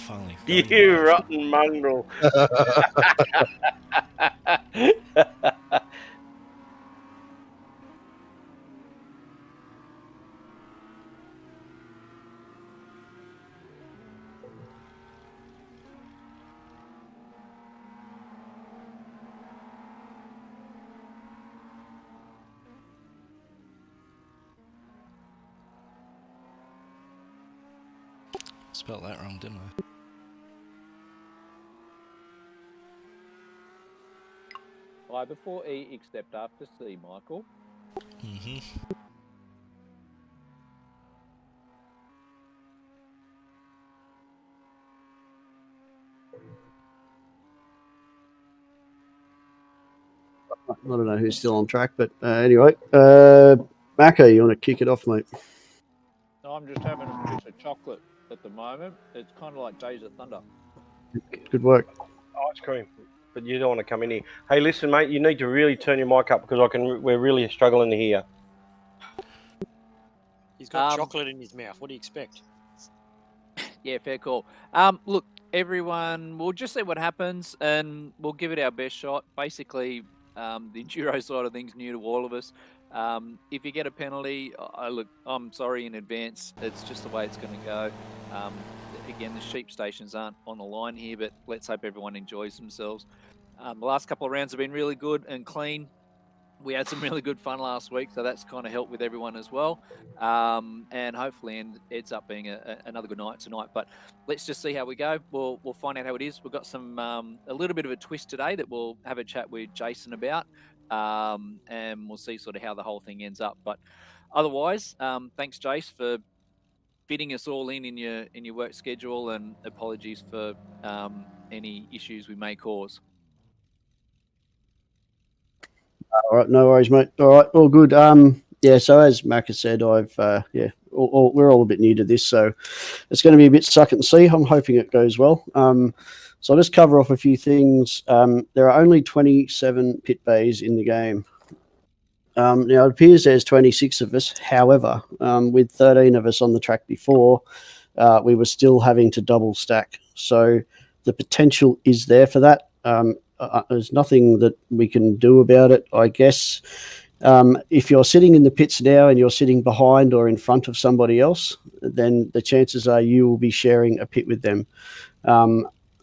finally. You rotten mongrel. Spelled that wrong, didn't I? Right, before E stepped after C, Michael. Mm-hmm. I don't know who's still on track, but anyway, Mako, you want to kick it off, mate? No, I'm just having a piece of chocolate at the moment. It's kind of like Days of Thunder. Good work. Ice cream, but you don't want to come in here. Hey, listen, mate, you need to really turn your mic up because we're really struggling to hear. He's got chocolate in his mouth. What do you expect? Yeah, fair call. Look, everyone, we'll just see what happens and we'll give it our best shot. Basically, the enduro side of things new to all of us. If you get a penalty, look, I'm sorry in advance. It's just the way it's going to go. Again, the sheep stations aren't on the line here, but let's hope everyone enjoys themselves. The last couple of rounds have been really good and clean. We had some really good fun last week, so that's kind of helped with everyone as well. And hopefully it ends up being another good night tonight. But let's just see how we go. We'll find out how it is. We've got some a little bit of a twist today that we'll have a chat with Jason about, and we'll see sort of how the whole thing ends up. But otherwise, thanks, Jace, for fitting us all in your work schedule, and apologies for any issues we may cause. All right, no worries, mate. All right, all good. Yeah, so as Mac has said, we're all a bit new to this, so it's going to be a bit suck it and see. I'm hoping it goes well. So I'll just cover off a few things. There are only 27 pit bays in the game. Now, it appears there's 26 of us. However, with 13 of us on the track before, we were still having to double stack. So the potential is there for that. There's nothing that we can do about it, I guess. If you're sitting in the pits now and you're sitting behind or in front of somebody else, then the chances are you will be sharing a pit with them.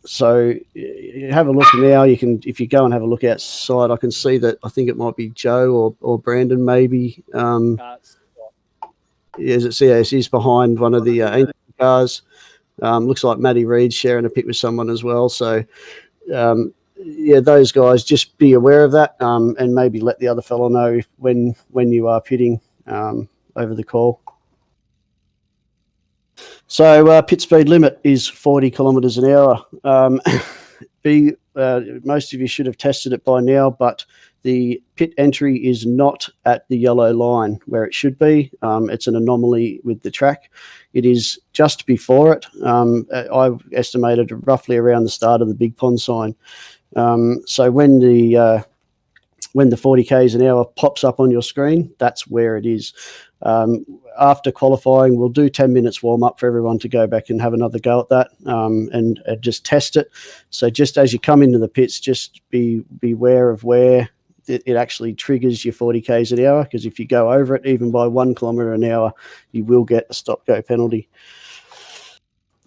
So you have a look now. You can, if you go and have a look outside, I can see that I think it might be Joe or Brandon maybe. He's behind one of the cars. Looks like Matty Reed's sharing a pit with someone as well. So those guys, just be aware of that, and maybe let the other fellow know when you are pitting over the call. So pit speed limit is 40 kilometres an hour. Most of you should have tested it by now, but the pit entry is not at the yellow line where it should be. It's an anomaly with the track. It is just before it. I estimated roughly around the start of the big pond sign. So when the 40 k's an hour pops up on your screen, that's where it is. After qualifying, we'll do 10 minutes warm up for everyone to go back and have another go at that, and just test it. So just as you come into the pits, just be aware of where it actually triggers your 40 k's an hour, because if you go over it, even by 1 kilometre an hour, you will get a stop-go penalty.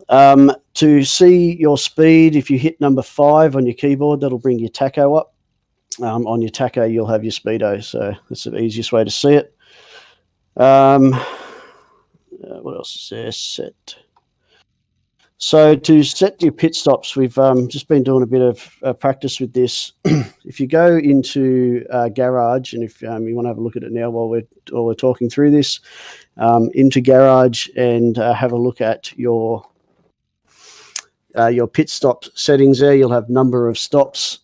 To see your speed, if you hit number 5 on your keyboard, that'll bring your tacho up. On your tacho, you'll have your speedo, so that's the easiest way to see it. What else is there? Set. So to set your pit stops, we've just been doing a bit of practice with this. If you go into Garage, and if you want to have a look at it now while we're talking through this, into Garage and have a look at your pit stop settings there, you'll have number of stops.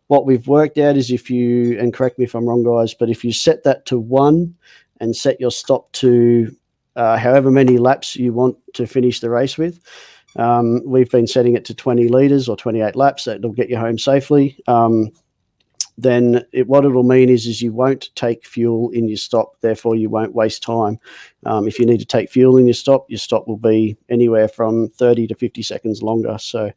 What we've worked out is if you, and correct me if I'm wrong, guys, but if you set that to 1 and set your stop to however many laps you want to finish the race with, we've been setting it to 20 litres or 28 laps. That'll get you home safely. then what it'll mean is you won't take fuel in your stop, therefore you won't waste time. If you need to take fuel in your stop will be anywhere from 30 to 50 seconds longer. So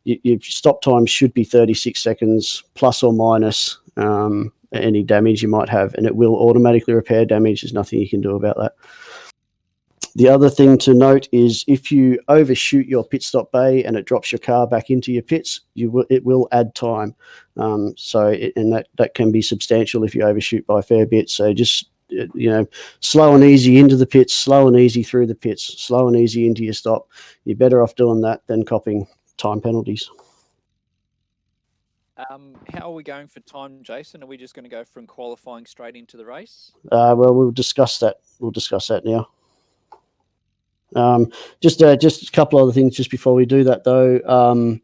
your stop time should be 36 seconds plus or minus any damage you might have, and it will automatically repair damage. There's nothing you can do about that. The other thing to note is if you overshoot your pit stop bay and it drops your car back into your pits, it will add time. That can be substantial if you overshoot by a fair bit. So just slow and easy into the pits, slow and easy through the pits, slow and easy into your stop. You're better off doing that than copping time penalties. How are we going for time, Jason? Are we just going to go from qualifying straight into the race? Well, we'll discuss that. We'll discuss that now. Just a couple other things just before we do that, though.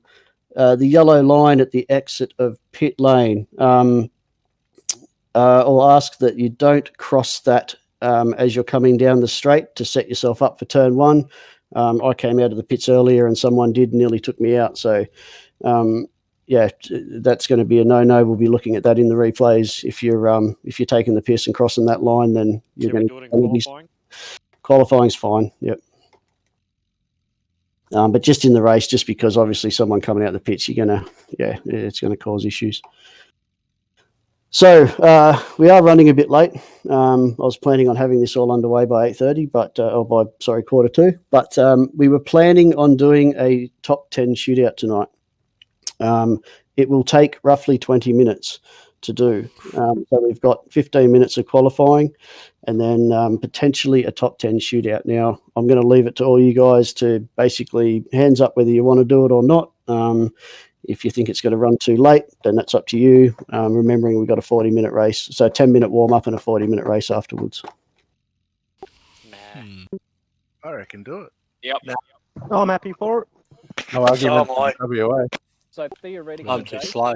The yellow line at the exit of pit lane. I'll ask that you don't cross that as you're coming down the straight to set yourself up for turn one. I came out of the pits earlier and someone nearly took me out. So, that's going to be a no-no. We'll be looking at that in the replays. If you're taking the piss and crossing that line, then you're going to qualifying. Qualifying's fine. Yep. But just in the race, just because obviously someone coming out the pits, it's going to cause issues. So we are running a bit late. I was planning on having this all underway by 8:30, quarter two. But we were planning on doing a top 10 shootout tonight. It will take roughly 20 minutes to do. So we've got 15 minutes of qualifying and then potentially a top 10 shootout. Now, I'm going to leave it to all you guys to basically hands up whether you want to do it or not. If you think it's going to run too late, then that's up to you. Remembering we've got a 40-minute race, so 10-minute warm-up and a 40-minute race afterwards. I reckon do it. Yep. I'm happy for it. No argument. WA. So theoretically, I'm too slow.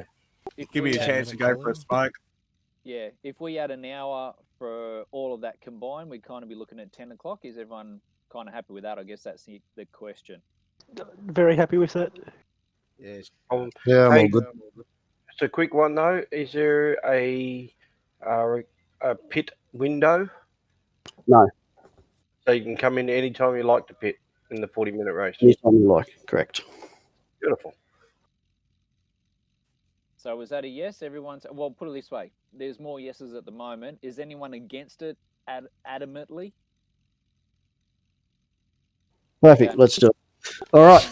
Give me a chance to go for a smoke. Yeah, if we had an hour for all of that combined, we'd kind of be looking at 10 o'clock. Is everyone kind of happy with that? I guess that's the question. Very happy with it. Yes. Yeah, I'm all good. Just a quick one though. Is there a pit window? No. So you can come in anytime you like to pit in the 40-minute race. Anytime you like, correct. Beautiful. So was that a yes? Everyone's well. Put it this way: there's more yeses at the moment. Is anyone against it adamantly? Perfect. Let's do it. All right.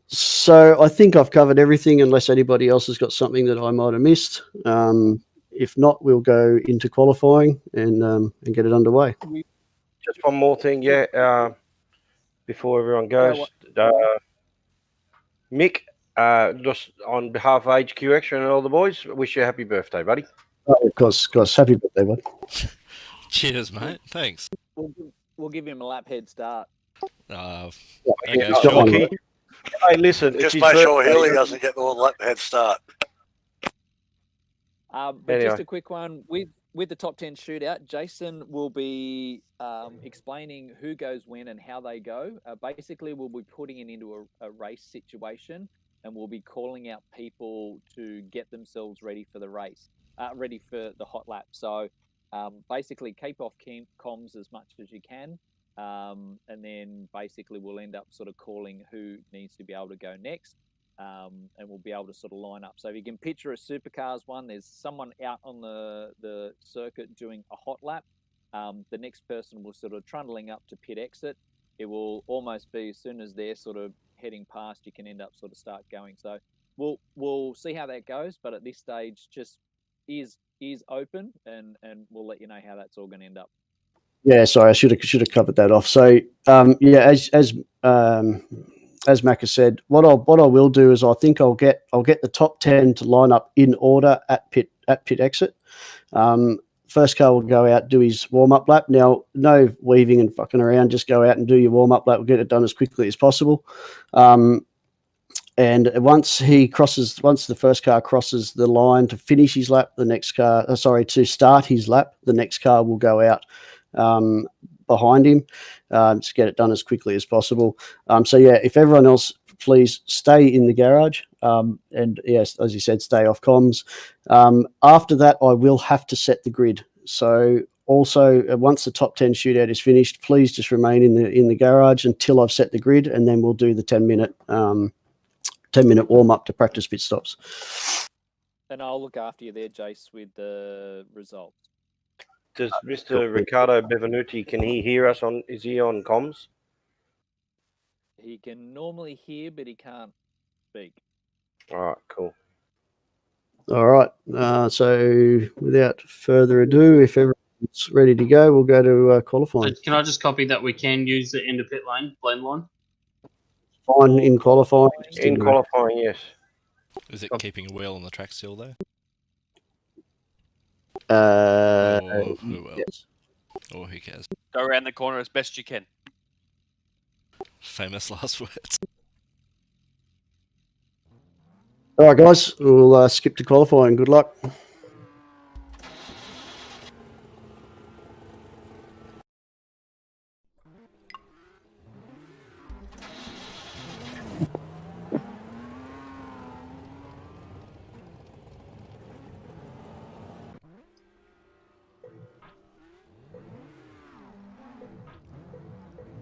So I think I've covered everything, unless anybody else has got something that I might have missed. If not, we'll go into qualifying and get it underway. Just one more thing, before everyone goes. Mick, just on behalf of HQ Extra and all the boys, wish you a happy birthday, buddy. Oh, of course. Happy birthday, bud. Cheers, mate. Thanks. We'll give him a lap head start. Okay, Yeah, sure. Hey, listen. Just make sure Healy doesn't get the one head start. But Anyway. just a quick one with the top 10 shootout. Jason will be explaining who goes when and how they go. Basically, we'll be putting it into a race situation, and we'll be calling out people to get themselves ready for the race, ready for the hot lap. So basically, keep off comms as much as you can. And then basically we'll end up sort of calling who needs to be able to go next, and we'll be able to sort of line up. So if you can picture a supercars one, there's someone out on the circuit doing a hot lap. The next person will sort of trundling up to pit exit. It will almost be as soon as they're sort of heading past, you can end up sort of start going. So we'll see how that goes, but at this stage, just is open, and we'll let you know how that's all going to end up. Yeah, sorry, I should have covered that off. So, as Mac has said, what I will do is I think I'll get the top 10 to line up in order at pit exit. First car will go out, do his warm up lap. Now, no weaving and fucking around. Just go out and do your warm up lap. We'll get it done as quickly as possible. And once the first car crosses the line to finish his lap, to start his lap, the next car will go out behind him to get it done as quickly as possible. If everyone else please stay in the garage. And yes, as you said, stay off comms. After that, I will have to set the grid. So also, once the top 10 shootout is finished, please just remain in the garage until I've set the grid, and then we'll do the 10-minute warm up to practice pit stops. And I'll look after you there, Jace, with the results. Does Mr. Riccardo Bevenuti, can he hear us on? Is he on comms? He can normally hear, but he can't speak. All right, cool. All right. So without further ado, if everyone's ready to go, we'll go to qualifying. So can I just copy that we can use the end of pit lane, blend line? Fine in qualifying. In qualifying, yes. Is it keeping a wheel on the track still though? Or who will? Yes. Or who cares? Go around the corner as best you can. Famous last words. All right, guys, we'll skip to qualifying. Good luck.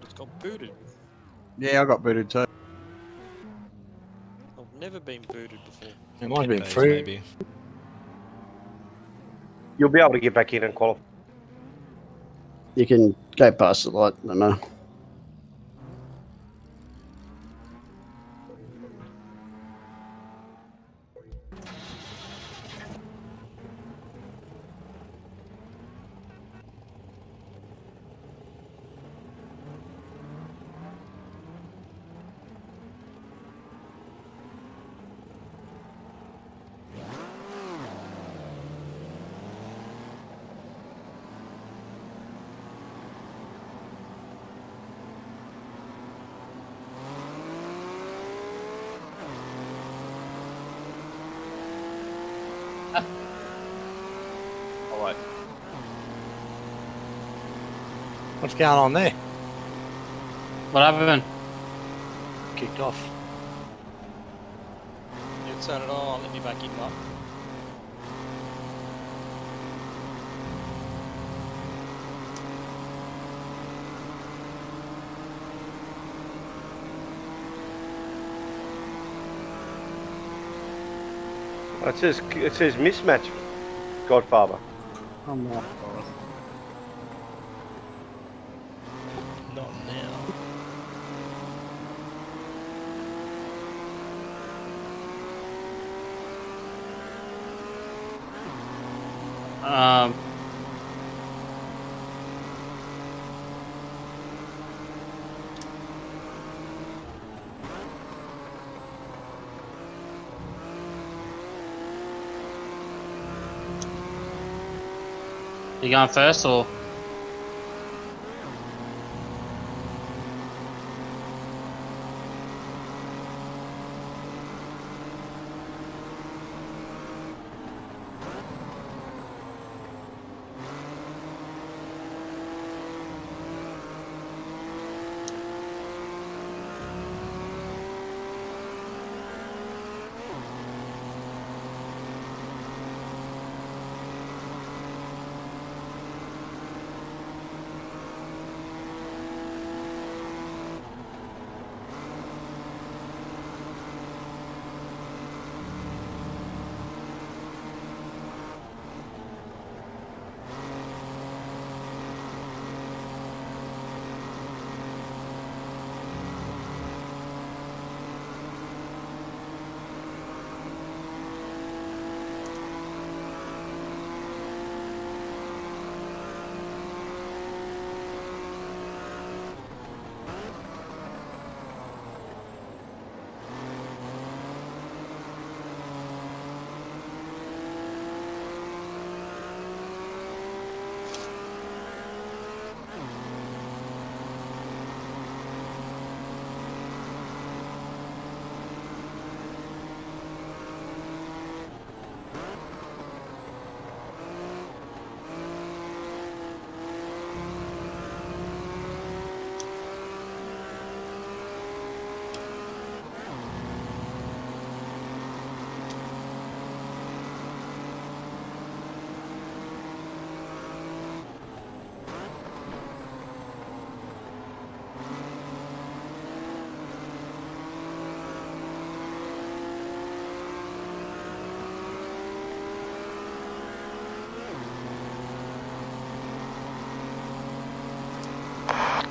It's got booted. Yeah, I got booted too. I've never been booted before. It might have been Phase, free. maybe. You'll be able to get back in and qualify. You can go past the light. I don't know. All right. What's going on there? What happened? Kicked off. Yeah, so did I. Let me back in up. It says mismatch, Godfather. Oh, my God. Not now. Um, you going first or?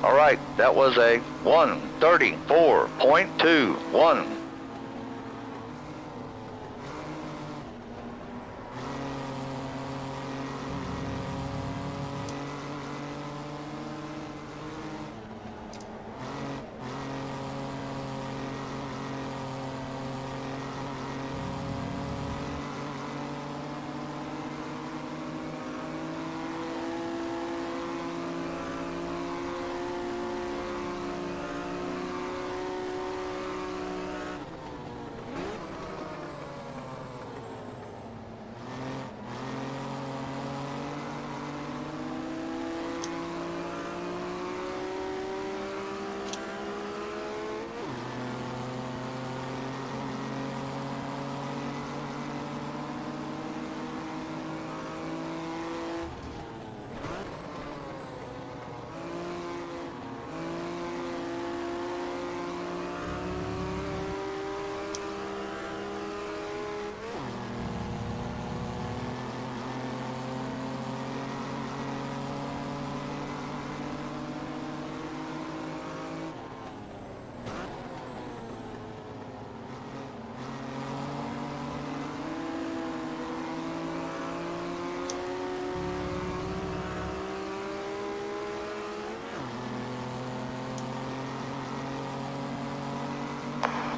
All right, that was a 1:34.21.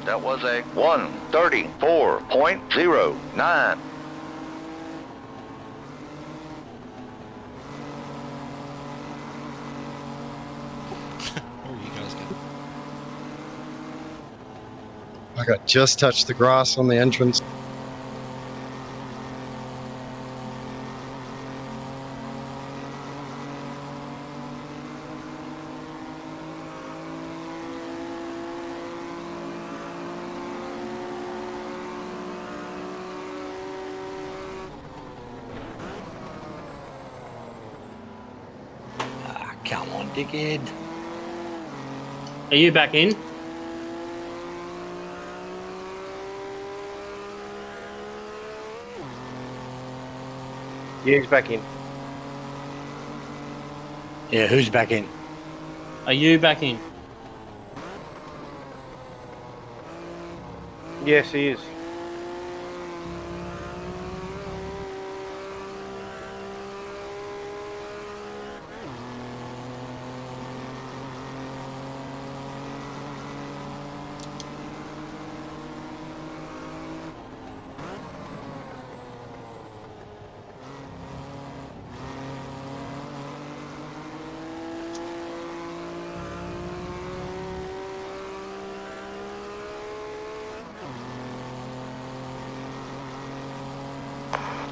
That was a 1:34.09. Where are you guys going? I got just touched the grass on the entrance. Ah, come on, dickhead. Are you back in? Yeah, he's back in. Yeah, who's back in? Are you back in? Yes, he is.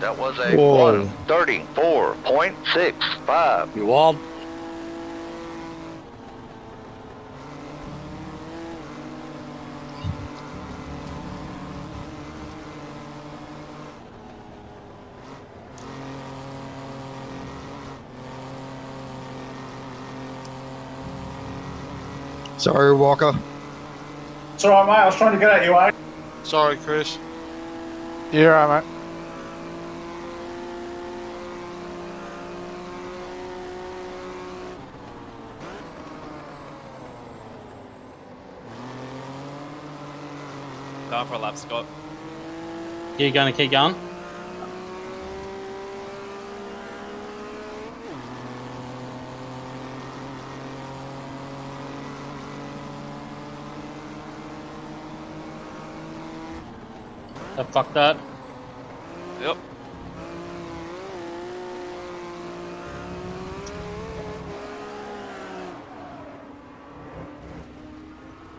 That was a Whoa. 1:34.65. You wild? Sorry, Walker. It's alright, mate. I was trying to get at you, eh? Sorry, Chris. Yeah, right, mate. Going for a lap, Scott. You going to keep going? Fuck that. Yep.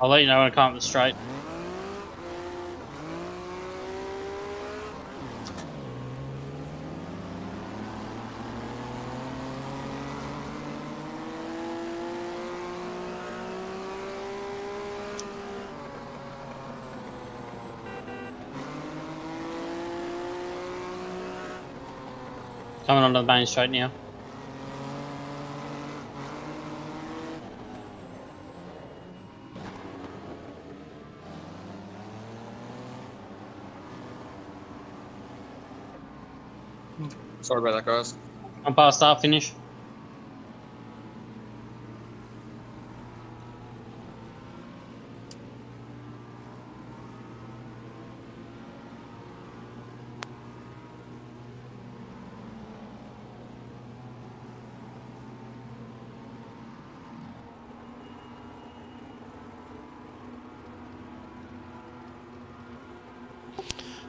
I'll let you know when I come up the straight. Coming onto the main straight now. Sorry about that, guys. I'm past start finish.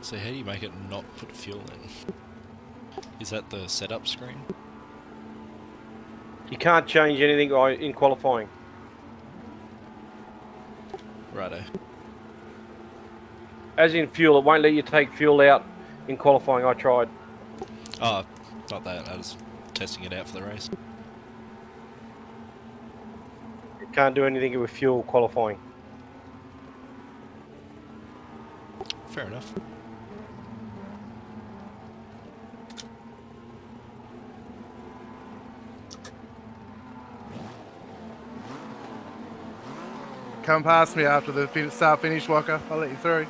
So how do you make it not put fuel in? Is that the setup screen? You can't change anything in qualifying. Righto. As in fuel, it won't let you take fuel out in qualifying. I tried. Oh, not that. I was testing it out for the race. You can't do anything with fuel qualifying. Fair enough. Come past me after the start finish, Walker. I'll let you through.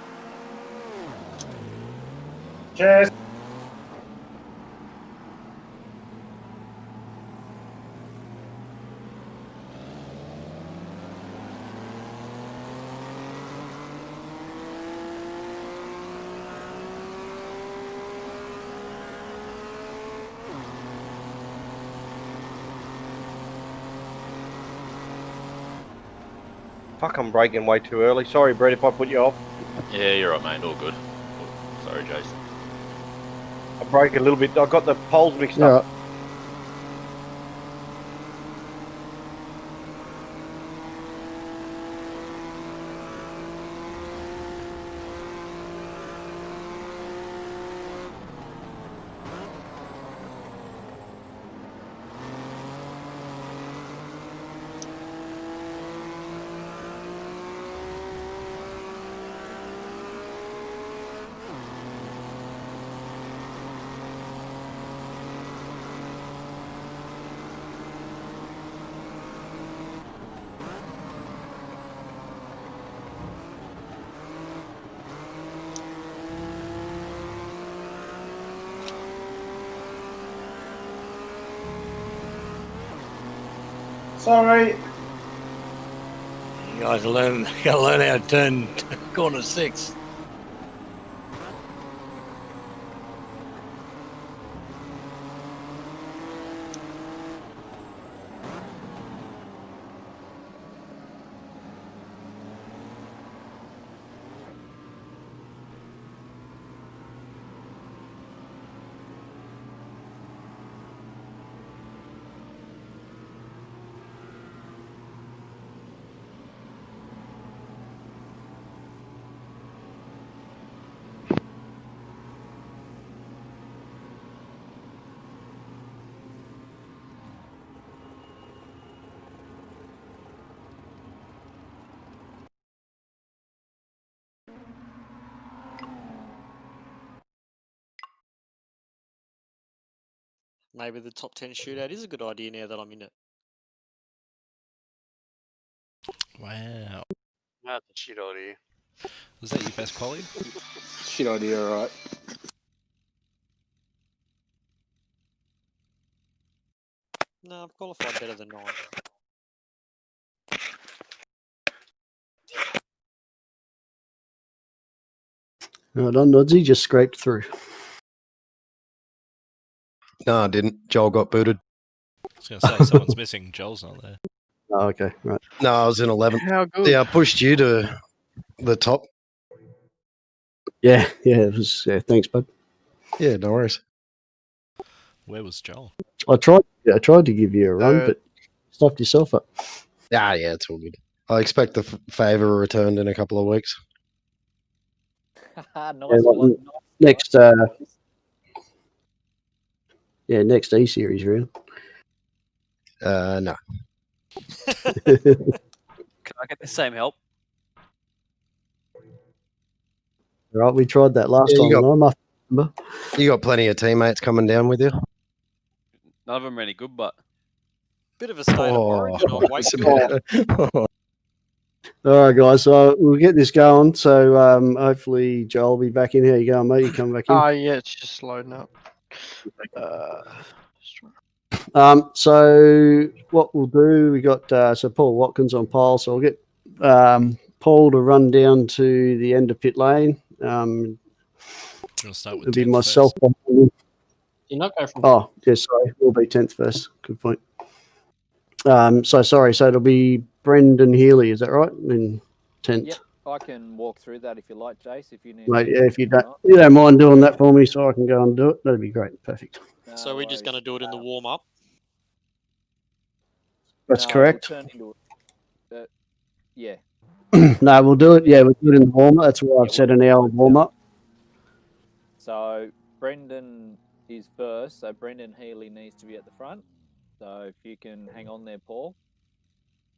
Cheers. Fuck, I'm braking way too early. Sorry, Brett, if I put you off. Yeah, you're right, mate. All good. Sorry, Jason. I brake a little bit. I got the poles mixed Yeah. up. Sorry. You guys gotta learn how to turn corner 6. Maybe the top 10 shootout is a good idea now that I'm in it. Wow. That's a shit idea. Was that your best quality? Shit idea, right? No, I've qualified better than 9. Well done, Nodsy. Just scraped through. No, I didn't. Joel got booted. I was going to say, someone's missing. Joel's not there. Oh, okay, right. No, I was in 11th. How good. Yeah, I pushed you to the top. Yeah, it was. Yeah, thanks, bud. Yeah, no worries. Where was Joel? I tried to give you a run, but stuffed yourself up. Yeah, it's all good. I expect the favour returned in a couple of weeks. Nice Yeah, one. next, next E series round. No. Can I get the same help? Right, we tried that last Yeah, time, you and I must remember. You got plenty of teammates coming down with you. None of them really good, but Bit of a state of origin of that's Wakefield. about- All right, guys. So we'll get this going. So hopefully Joel will be back in. How you going, mate? You come back in. Yeah, it's just loading up. So what we'll do, we got so Paul Watkins on pole. So I'll get Paul to run down to the end of pit lane. Do you want to start with It'll be 10th myself. first? You're not going from. Oh, yeah, sorry. We'll be 10th first. Good point. So sorry. So it'll be Brendan Healy. Is that right? And 10th. Yep. I can walk through that if you like, Jace. If you need. Mate, yeah, if you or don't, not. mind doing that for me, so I can go and do it, that'd be great. Perfect. So we're just going to do it in the warm up. That's No, correct. We'll turn into yeah. No, we'll do it. Yeah, we'll do it in the warm up. That's why I've set an hour warm up. So Brendan is first. So Brendan Healy needs to be at the front. So if you can hang on there, Paul.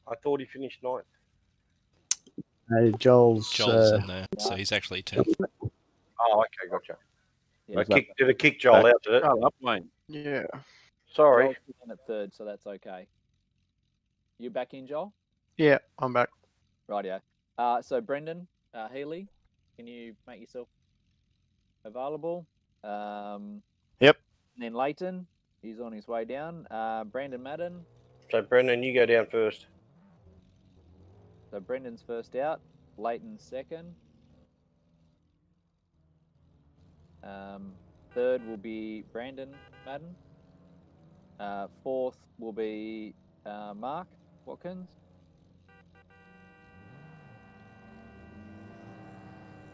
I thought he finished ninth. Joel's in there, so he's actually 10th. Oh, okay, gotcha. Yeah. Did it kick Joel out, did it? Oh, up, mate. Yeah. Sorry. Joel's in at third, so that's okay. You back in, Joel? Yeah, I'm back. Rightio. So Brendan Healy, can you make yourself available? Yep. And then Leighton, he's on his way down. Brandon Madden. So, Brendan, you go down first. So Brendan's first out. Leighton's second. Third will be Brandon Madden. Fourth will be Mark Watkins.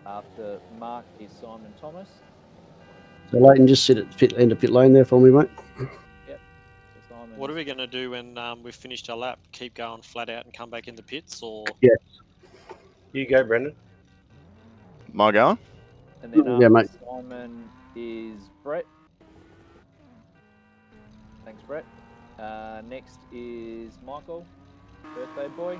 After Mark is Simon Thomas. So Leighton, just sit at the end of pit lane there for me, mate. Yep. So Simon. What are we going to do when we've finished our lap? Keep going flat out and come back in the pits, or? Yeah. You go, Brendan. Am I going? And then Yeah, mate. Simon is Brett. Thanks, Brett. Next is Michael, birthday boy.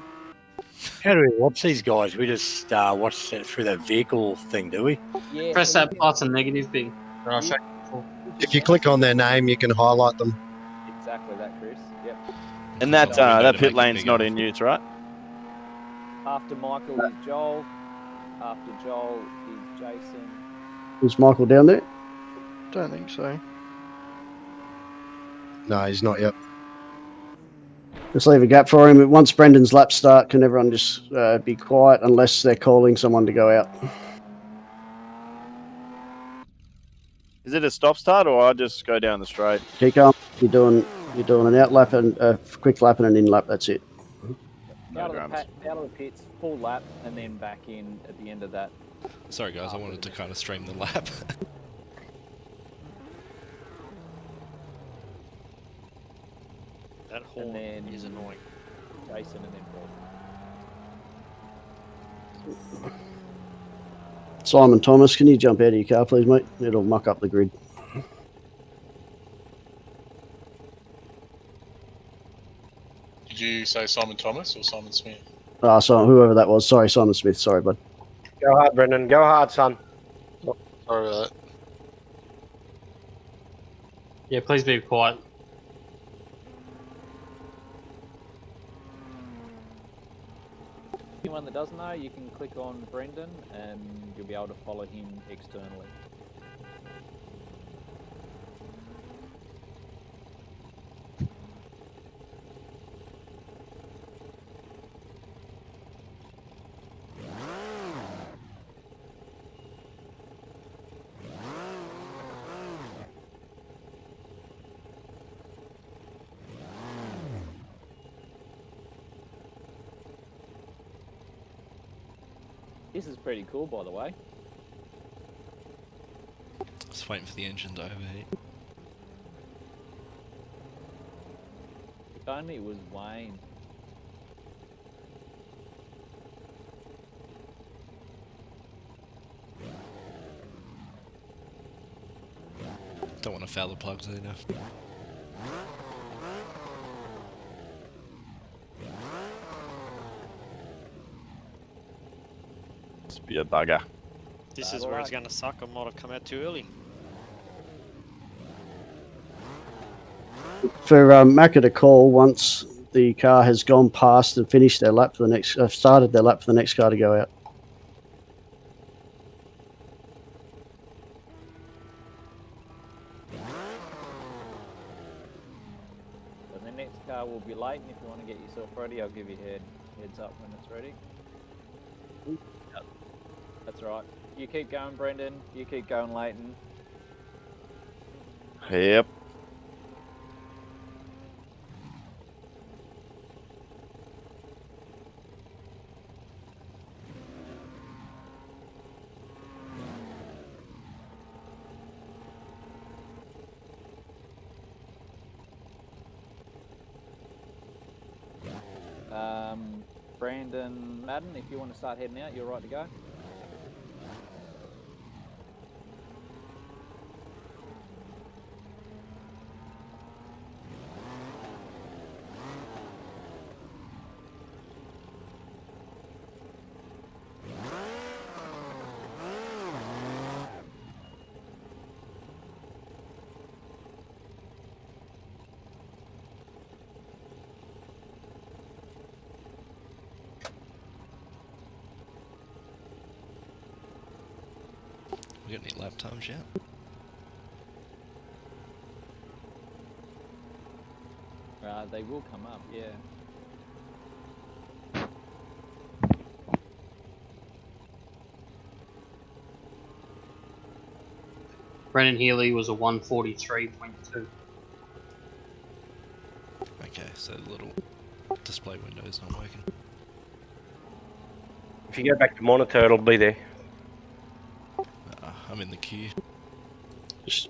How do we watch these guys? We just watch it through that vehicle thing, do we? Yeah. Press so that plus and negative thing that I showed you before. If you click on their name, you can highlight them. Exactly that, Chris. Yep. And that It's a window that to pit make it lane's bigger. not in use, right? After Michael is Joel. After Joel is Jason. Is Michael down there? Don't think so. No, he's not yet. Just leave a gap for him. Once Brendan's laps start, can everyone just be quiet unless they're calling someone to go out? Is it a stop start, or I just go down the straight? Keep going. You're doing an out lap and a quick lap and an in lap. That's it. Out of the pits, full lap, and then back in at the end of that. Sorry guys, I wanted to kind of stream the lap. That horn is annoying. Jason and then Paul. Simon Thomas, can you jump out of your car, please, mate? It'll muck up the grid. Did you say Simon Thomas or Simon Smith? So whoever that was. Sorry, Simon Smith. Sorry, bud. Go hard, Brendan. Go hard, son. Sorry about that. Yeah, please be quiet. Anyone that doesn't know, you can click on Brendan and you'll be able to follow him externally. This is pretty cool, by the way. Just waiting for the engine to overheat. If only it was Wayne. Don't want to foul the plugs either. Must be a bugger. This is where it's going to suck. I might have come out too early. For Macca to call once the car has gone past and finished their lap for the next, started their lap for the next car to go out. So the next car will be late, and if you want to get yourself ready, I'll give you heads up when it's ready. Yep. That's right. You keep going, Brendan. You keep going, Leighton. Yep. Brandon Madden, if you want to start heading out, you're right to go. We got any lap times yet? They will come up, yeah. Brennan Healy was a 143.2. Okay, so the little display window's not working. If you go back to monitor, it'll be there. I'm in the queue. Just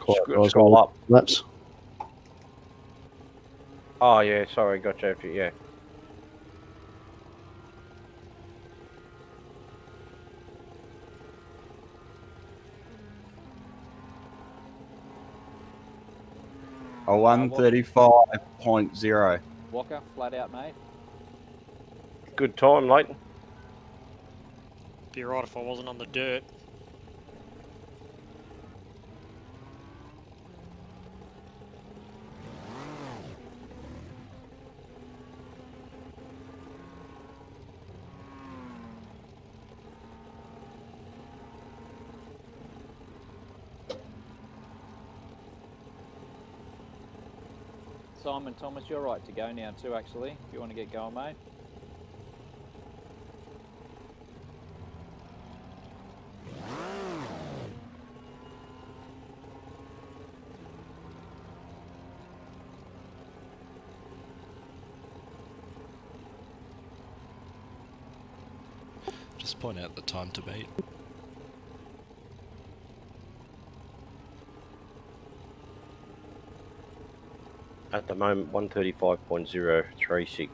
quite Scroll up. Laps. Oh yeah, sorry, gotcha. Yeah. A 135.0. Walker, flat out, mate. Good time, Leighton. Be right if I wasn't on the dirt. Simon Thomas, you're right to go now too, actually, if you want to get going, mate. Just point out the time to beat. At the moment, 135.036.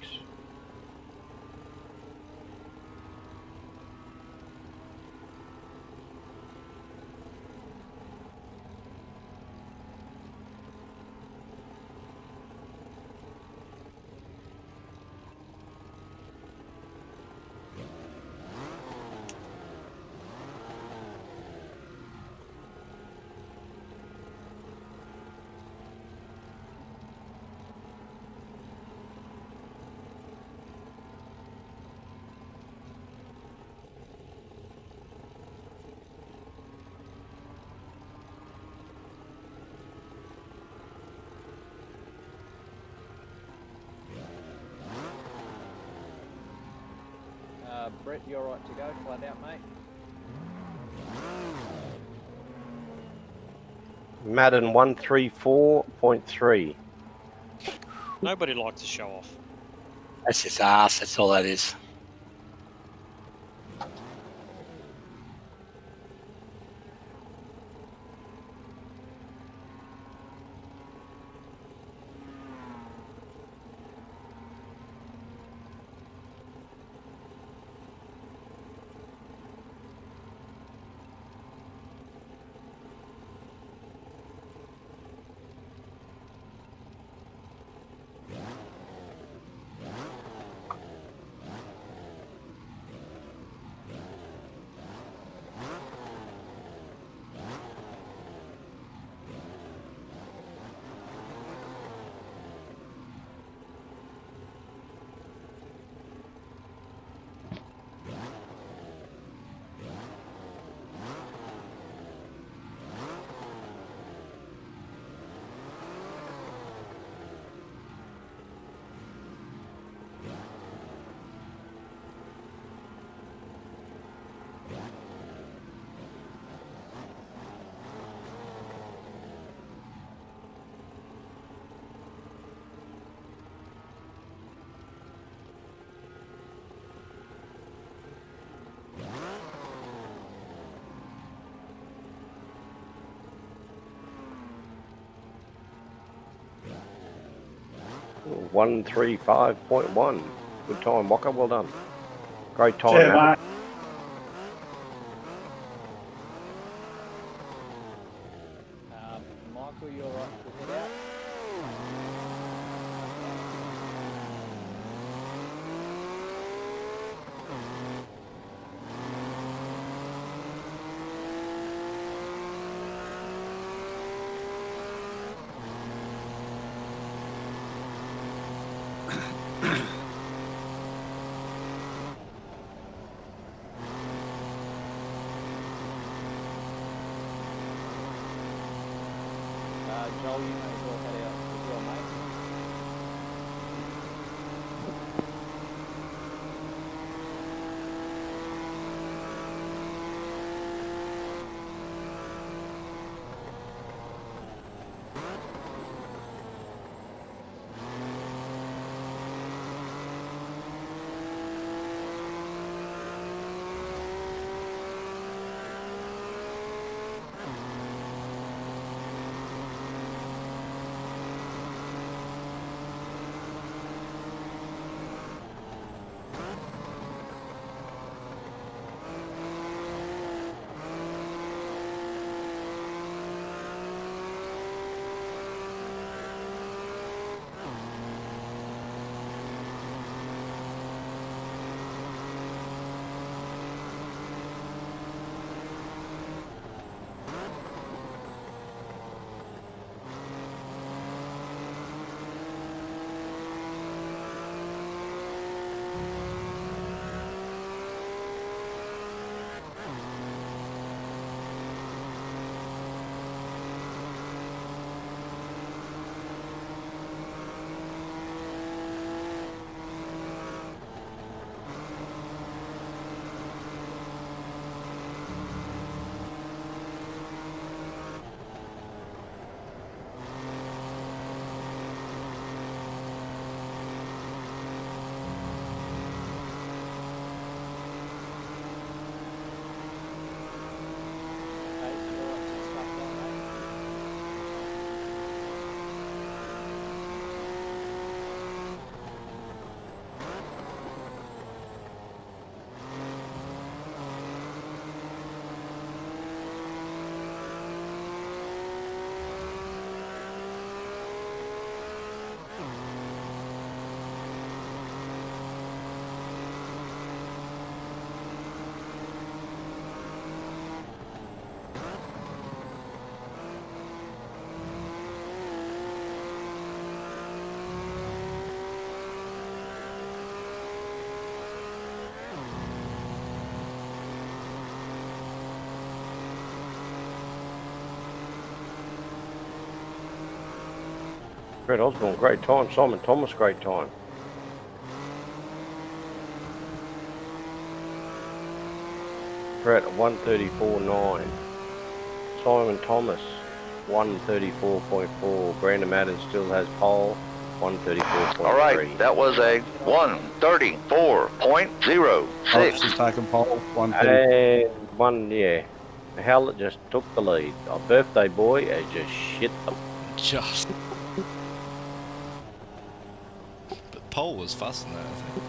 Brett, you're right to go, flat out, mate. Madden 134.3. Nobody likes to show off. That's just ass. That's all that is. One 135.1. Good time, Walker. Well done. Great time, Matt. Michael, you're right to head out. Joel, you may as well head out as well, mate. Brett Osborne, great time. Simon Thomas, great time. Brett, 134.9. Simon Thomas, 134.4. Brandon Madden still has pole, 134.3. All right, that was a 134.06. Alex has taken pole, 130. And one, yeah. Howlett just took the lead. Our birthday boy has just shit them. Just. But pole was faster than that, I think.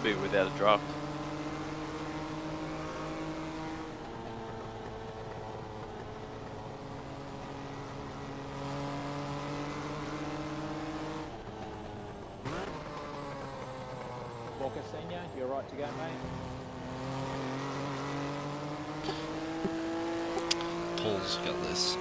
Be without a draft. Walker Senior, you're right to go, mate. Paul's got this.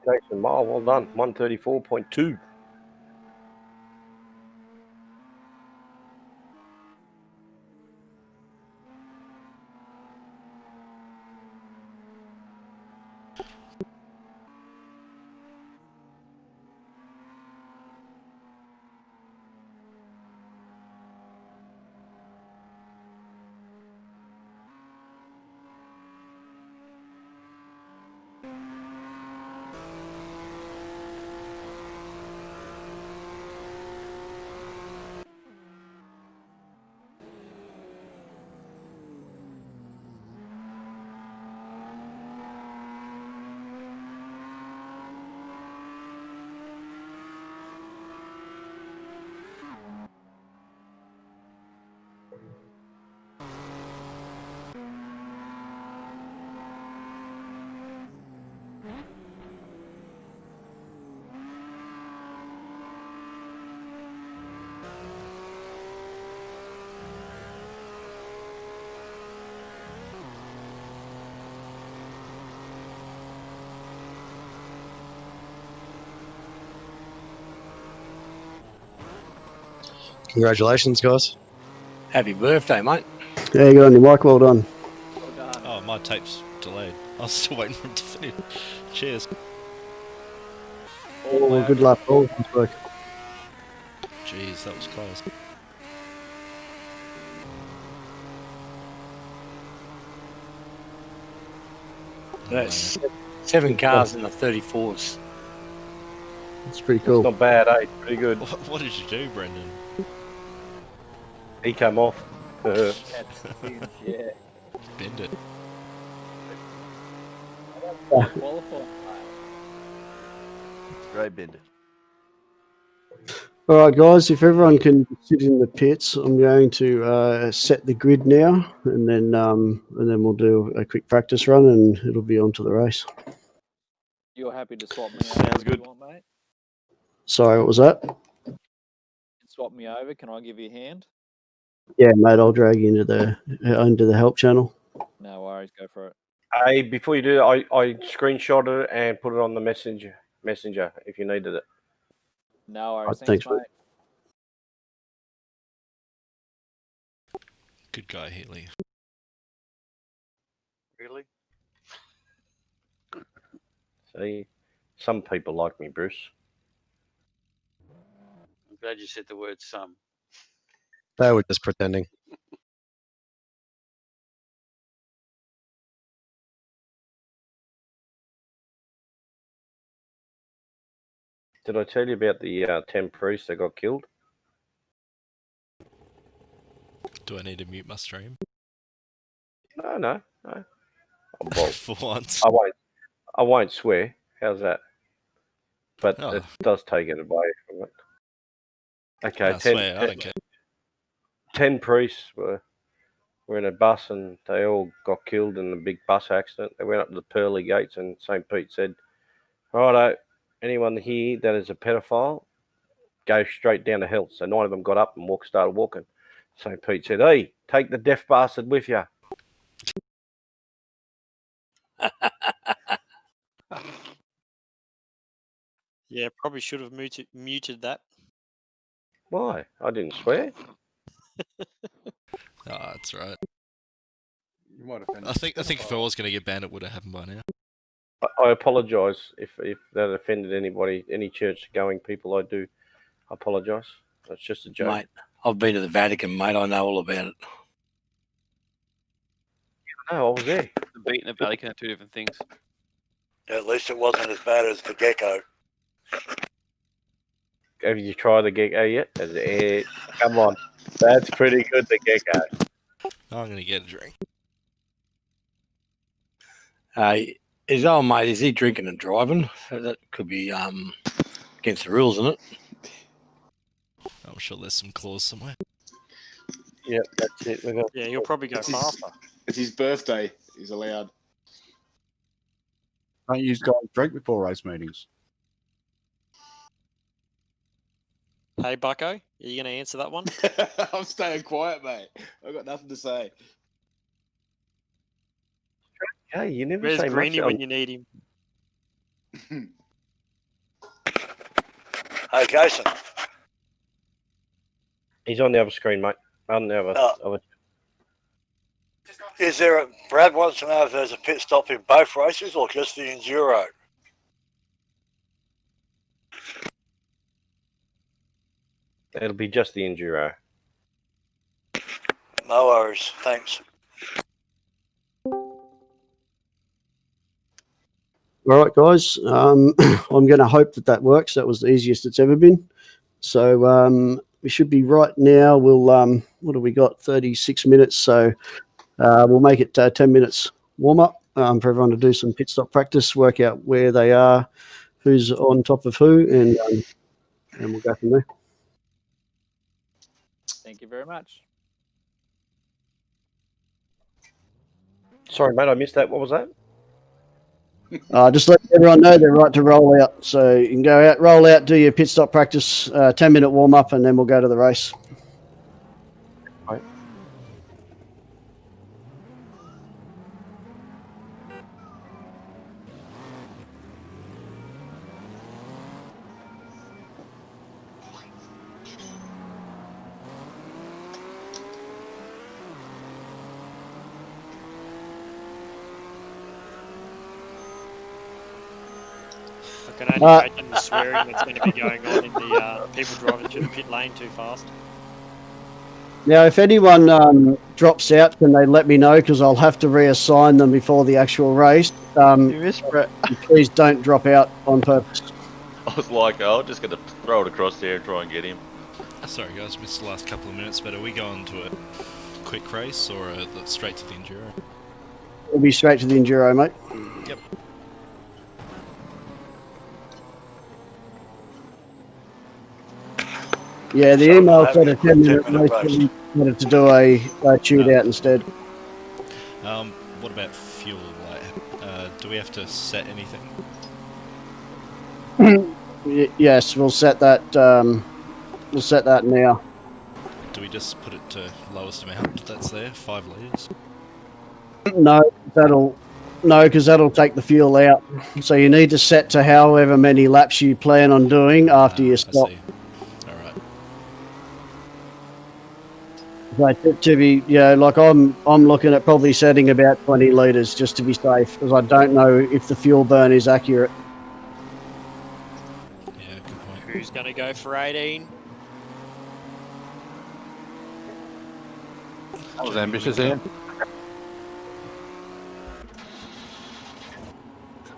Jason Mile, well done. 134.2. Congratulations, guys. Happy birthday, mate. Yeah, good on you, Mike. Well done. Oh, my tape's delayed. I was still waiting for him to finish. Cheers. Well, good luck. All this work. Jeez, that was close. That's 7 cars in the 34s. It's pretty cool. It's not bad, eh? Pretty good. What did you do, Brendan? He came off. Yeah. Bend it. Qualifying. Great bender. All right, guys. If everyone can sit in the pits, I'm going to set the grid now, and then we'll do a quick practice run, and it'll be on to the race. You're happy to swap me over? Sounds good. If you want, mate? Sorry, what was that? Swap me over. Can I give you a hand? Yeah, mate. I'll drag you into the help channel. No worries. Go for it. Hey, before you do that, I screenshotted it and put it on the messenger if you needed it. No worries. Thanks, Thanks, mate. mate. Good guy, Healy. Really? See, some people like me, Bruce. I'm glad you said the word some. They were just pretending. Did I tell you about the 10 priests that got killed? Do I need to mute my stream? No. Well, For once. I won't swear. How's that? But it does take it away from it. Okay, I swear, I don't care. 10 priests were in a bus and they all got killed in a big bus accident. They went up to the pearly gates and St. Pete said, righto, anyone here that is a pedophile, go straight down to hell. So 9 of them got up and started walking. St. Pete said, hey, take the deaf bastard with you. Yeah, probably should have muted that. Why? I didn't swear. That's right. You might offend. I think if I was going to get banned, it would have happened by now. I apologise if that offended anybody, any church-going people. I do apologise. It's just a joke. Mate, I've been to the Vatican, mate. I know all about it. No, I was there. The beat and the Vatican are two different things. At least it wasn't as bad as the gecko. Have you tried the gecko yet? Come on. That's pretty good, the gecko. I'm going to get a drink. His old mate, is he drinking and driving? That could be against the rules, isn't it? I'm sure there's some clause somewhere. Yep, that's it. Yeah, you'll probably go faster. It's his birthday. He's allowed. Don't use guys drink before race meetings. Hey, Bucko, are you going to answer that one? I'm staying quiet, mate. I've got nothing to say. Hey, you never Where's say Greeny much. when you need him? Hey, Jason. He's on the other screen, mate. On the other. Is there Brad wants to know if there's a pit stop in both races or just the Enduro? It'll be just the Enduro. No worries. Thanks. All right, guys. I'm going to hope that works. That was the easiest it's ever been. So we should be right now. We'll what have we got? 36 minutes. So we'll make it 10 minutes warm up for everyone to do some pit stop practice, work out where they are, who's on top of who, and we'll go from there. Thank you very much. Sorry, mate, I missed that. What was that? Just let everyone know they're right to roll out. So you can go out, roll out, do your pit stop practice, 10-minute warm up, and then we'll go to the race. Right. I can only imagine the swearing that's going to be going on in the people driving through the pit lane too fast. Now, if anyone drops out, can they let me know? Because I'll have to reassign them before the actual race. Please don't drop out on purpose. I was like, oh, I'm just going to throw it across there and try and get him. Sorry guys, missed the last couple of minutes, but are we going to a quick race or straight to the Enduro? We'll be straight to the Enduro, mate. Yep. Yeah, the email said a 10-minute race. We wanted to do a shootout instead. What about fuel? Like, do we have to set anything? Yes, we'll set that. We'll set that now. Do we just put it to lowest amount that's there, 5 litres? No, because that'll take the fuel out. So you need to set to however many laps you plan on doing after you stop. Like to be, like I'm looking at probably setting about 20 litres just to be safe, because I don't know if the fuel burn is accurate. Yeah, good point. Who's going to go for 18? That was ambitious, Ian.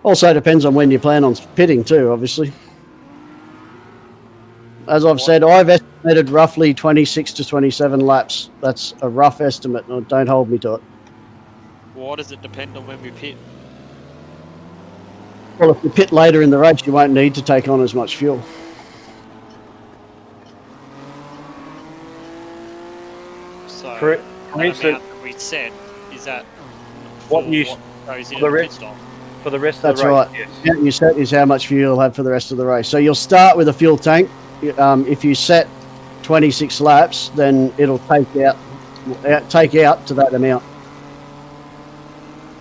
Also depends on when you plan on pitting too, obviously. As I've said, I've estimated roughly 26 to 27 laps. That's a rough estimate. Don't hold me to it. Why does it depend on when we pit? Well, if you pit later in the race, you won't need to take on as much fuel. So, For that instance, amount that we said, is that what you goes in for the the pit rest stop? for the rest That's of the race. right. Yes. Yeah, you set is how much fuel you'll have for the rest of the race. So you'll start with a fuel tank. If you set 26 laps, then it'll take out to that amount.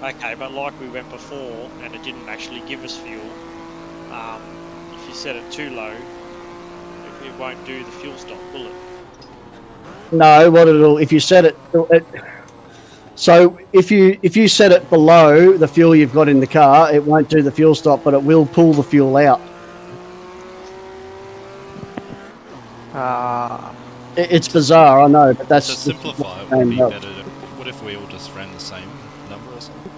Okay, but like we went before, and it didn't actually give us fuel. If you set it too low, it won't do the fuel stop, will it? No, if you set it, so if you set it below the fuel you've got in the car, it won't do the fuel stop, but it will pull the fuel out. It's bizarre, I know, but that's To simplify it, would be better to, what if we all just ran the same number or something?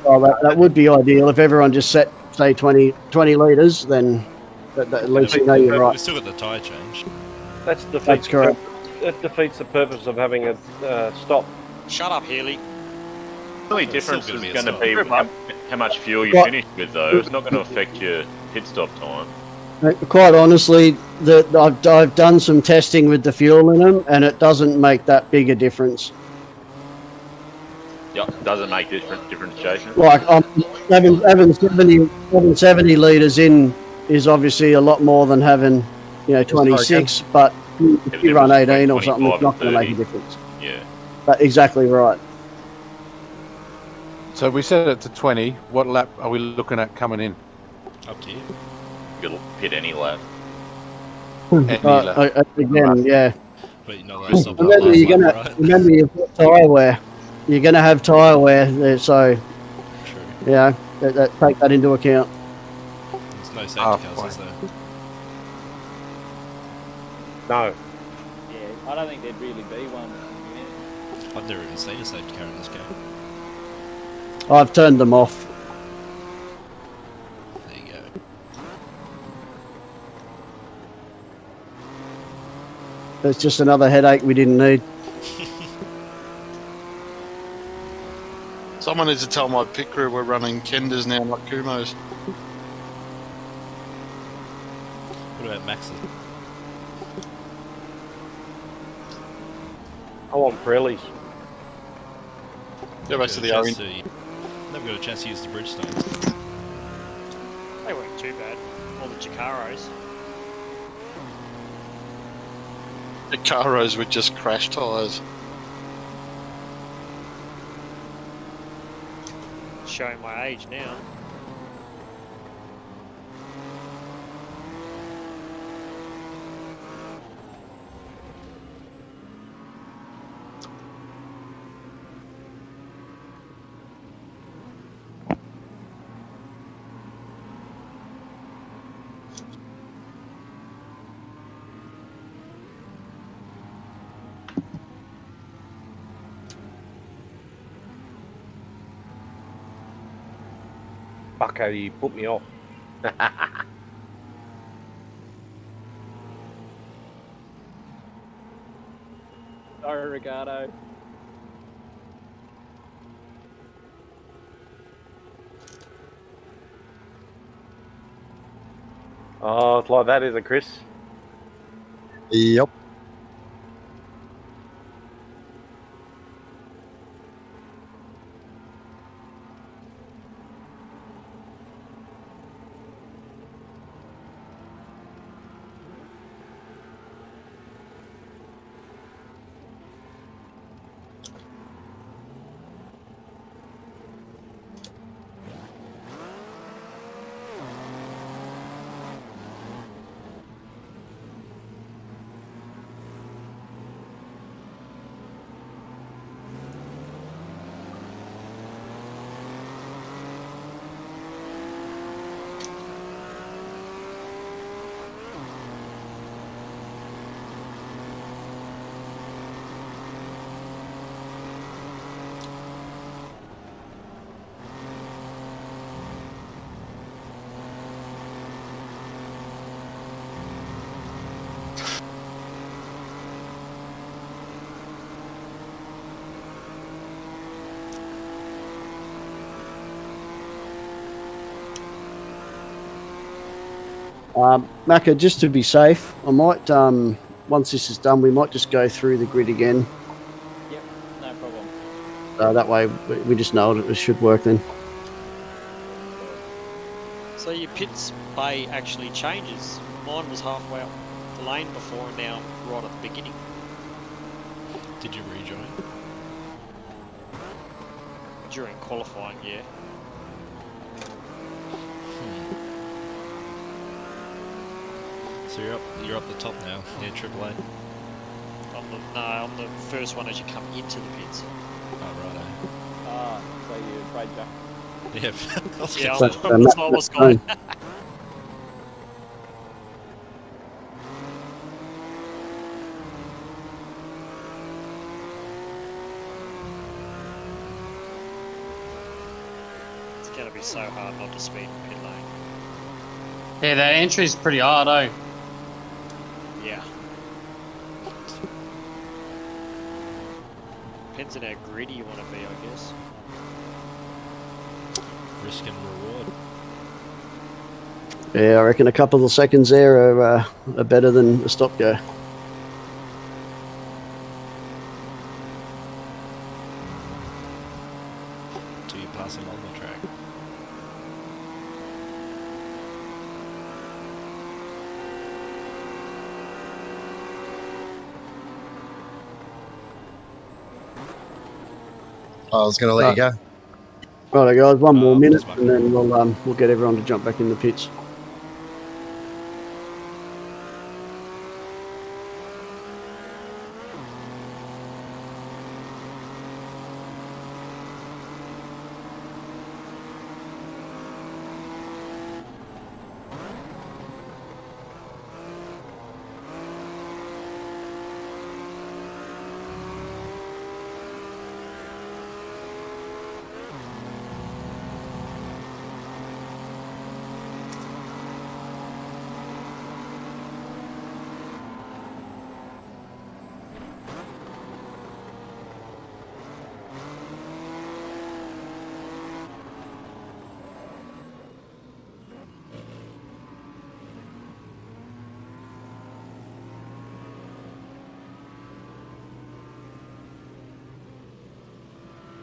Well, that would be ideal if everyone just set, say, 20 litres, then at least you know you're right. We've still got the tyre change. That's correct. That defeats the purpose of having a stop. Shut up, Healy. The only difference is going to be how much fuel you What? finish with, though. It's not going to affect your pit stop time. Quite honestly, I've done some testing with the fuel in them, and it doesn't make that big a difference. Yeah, doesn't make difference, Jason. Like having 70 litres in is obviously a lot more than having 26, but if you run 18 or something, it's not going to make a difference. Yeah. But exactly right. So we set it to 20. What lap are we looking at coming in? Up to you. You'll pit any lap. Again, yeah. But you're not allowed to stop that Remember, last you're lap, gonna right? remember you've got tyre wear. You're gonna have tyre wear there, so yeah, take that into account. There's no safety cars, is there? No. Yeah, I don't think there'd really be one. I've never even seen a safety car in this game. I've turned them off. There you go. It's just another headache we didn't need. Someone needs to tell my pit crew we're running Kenders now, not Kumos. What about Max's? I want Pirellis. Go back to the orange. orange. Never got a chance to use the Bridgestones. They weren't too bad. All the Jacaros. The Caros with just crash tyres. Showing my age now. Bucko, you put me off. Sorry, Ricardo. Oh, it's like that, is it, Chris? Yep. Macca, just to be safe, I might, once this is done, we might just go through the grid again. Yep, no problem. That way we just know it should work then. So your pits bay actually changes. Mine was halfway up the lane before and now right at the beginning. Did you rejoin? During qualifying, yeah. So you're up the top now, yeah, Triple A. I'm the first one as you come into the pits. Oh, right, Ah, so you're afraid, Jack? Yeah, I'm the smallest guy. It's going to be so hard not to speed in pit lane. Yeah, that entry's pretty hard, eh? Yeah. Depends on how greedy you want to be, I guess. Risk and reward. Yeah, I reckon a couple of seconds there are better than a stop go. Do you pass him on the track? I was going to let you go. Right, guys, one more minute, and then we'll get everyone to jump back in the pits.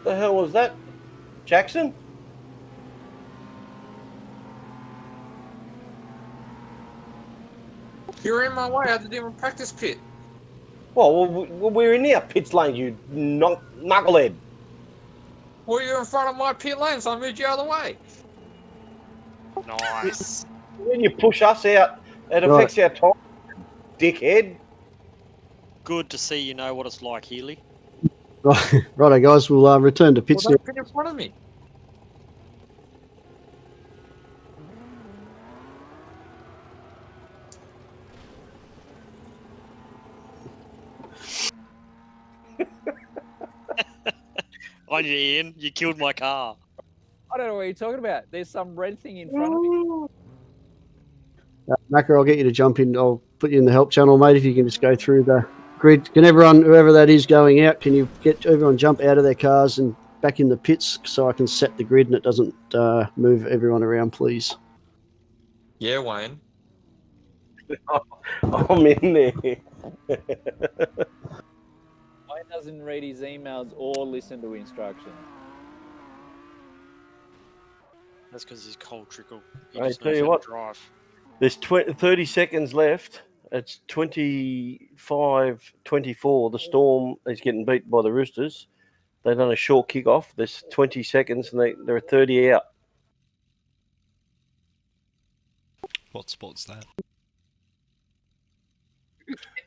The hell was that, Jackson? You're in my way. I didn't even practice pit. Well, we're in our pits lane, you knucklehead. Well, you're in front of my pit lane, so I moved you out of the way. Nice. When you push us out, it affects our time, dickhead. Good to see you know what it's like, Healy. Righto, guys. We'll return to pits Well, now. don't pit in front of me. On you, Ian. You killed my car. I don't know what you're talking about. There's some red thing in front of me. Macca, I'll get you to jump in. I'll put you in the help channel, mate, if you can just go through the grid. Can everyone, whoever that is going out, can you get everyone jump out of their cars and back in the pits so I can set the grid and it doesn't move everyone around, please? Yeah, Wayne. I'm in there. Wayne doesn't read his emails or listen to instructions. That's because he's cold trickle. He I just tell knows you how what, to drive. there's 30 seconds left. It's 25-24. The Storm is getting beat by the Roosters. They've done a short kick-off. There's 20 seconds and they're 30 out. What sport's that?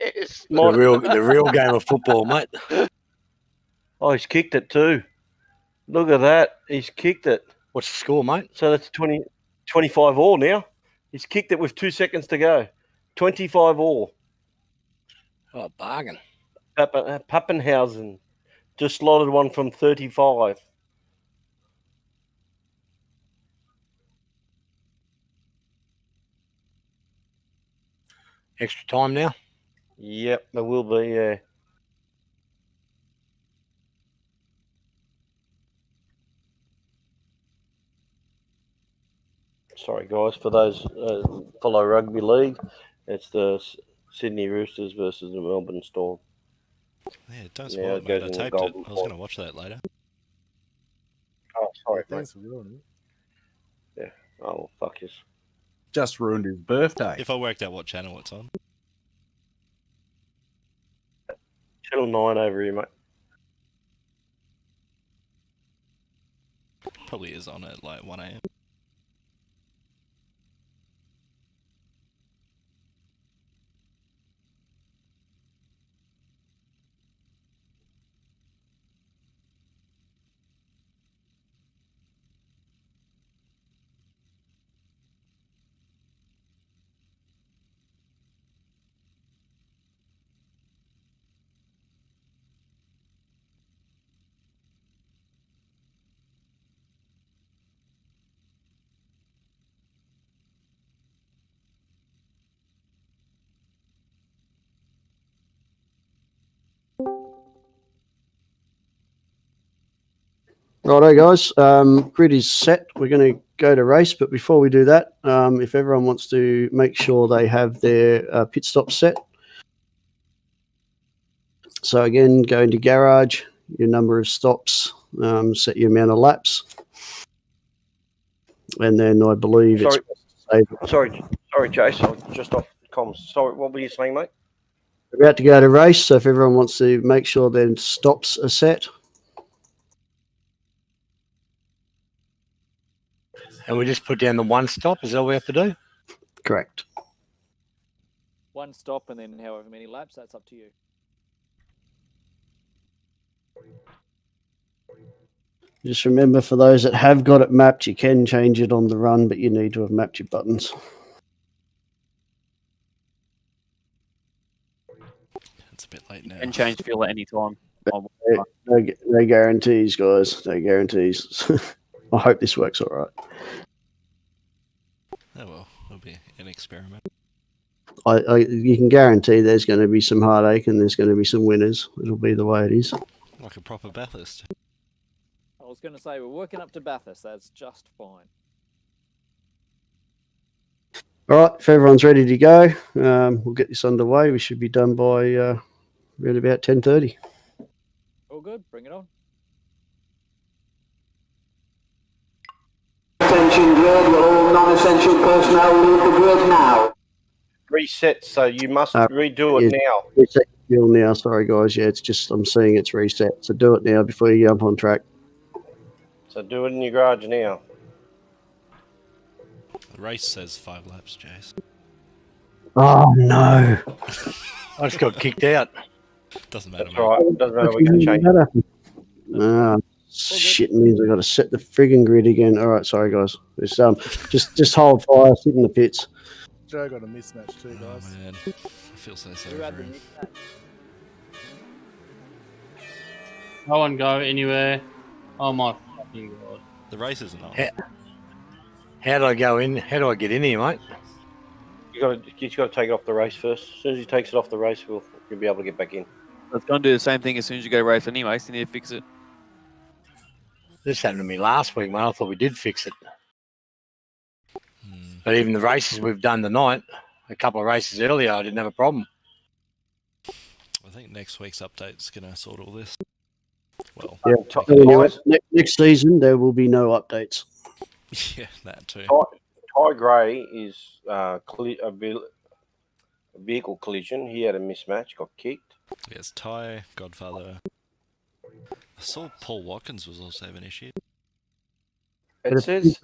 Yes. The real game of football, mate. Oh, he's kicked it too. Look at that. He's kicked it. What's the score, mate? So that's 25 all now. He's kicked it with 2 seconds to go. 25 all. Oh, bargain. Pappenhausen just slotted one from 35. Extra time now? Yep, there will be, yeah. Sorry, guys, for those follow rugby league, it's the Sydney Roosters versus the Melbourne Storm. Yeah, don't Now spoil it it, goes mate. I in the taped it. Golden I was going to Point. watch that later. Oh, sorry, mate. Thanks for ruining it. Yeah. Oh, well, fuck yes. Just ruined his birthday. If I worked out what channel it's on. Channel 9 over here, mate. Probably is on at like 1 a.m. Righto, guys. Grid is set. We're going to go to race, but before we do that, if everyone wants to make sure they have their pit stop set. So again, go into garage, your number of stops, set your amount of laps, and then I believe Sorry, it's sorry, Jace. I'm just off comms. Sorry, what were you saying, mate? we're about to go to race. So if everyone wants to make sure their stops are set. And we just put down the one stop. Is that what we have to do? Correct. One stop and then however many laps, that's up to you. Just remember, for those that have got it mapped, you can change it on the run, but you need to have mapped your buttons. It's a bit late now. And change fuel at any time. No guarantees, guys. No guarantees. I hope this works all right. Oh well, it'll be an experiment. You can guarantee there's going to be some heartache and there's going to be some winners. It'll be the way it is. Like a proper Bathurst. I was going to say, we're working up to Bathurst. That's just fine. All right, if everyone's ready to go, we'll get this underway. We should be done by around about 10:30. All good. Bring it on. attention grid, will all non-essential personnel leave the grid now. Reset, so you must redo it now. Reset fuel now. Sorry, guys. Yeah, it's just I'm seeing it's reset. So do it now before you jump on track. So do it in your garage now. The race says 5 laps, Jace. Oh no! I just got kicked out. Doesn't matter, That's mate. right. Doesn't matter. We're going to change it. Ah, shit means I got to set the frigging grid again. All right, sorry guys. Just hold fire, sit in the pits. Joe got a mismatch too, Oh guys. man, I feel so sorry for him. No one go anywhere. Oh my fucking god. The race isn't on. How do I go in? How do I get in here, mate? You just got to take it off the race first. As soon as he takes it off the race, you'll be able to get back in. It's going to do the same thing as soon as you go race anyway, so you need to fix it. This happened to me last week, man. I thought we did fix it. But even the races we've done tonight, a couple of races earlier, I didn't have a problem. I think next week's update's going to sort all this. Well, Yeah, next season there will be no updates. yeah, that too. Ty Gray is a vehicle collision. He had a mismatch, got kicked. Yes, Ty, Godfather. I saw Paul Watkins was also having issues. It says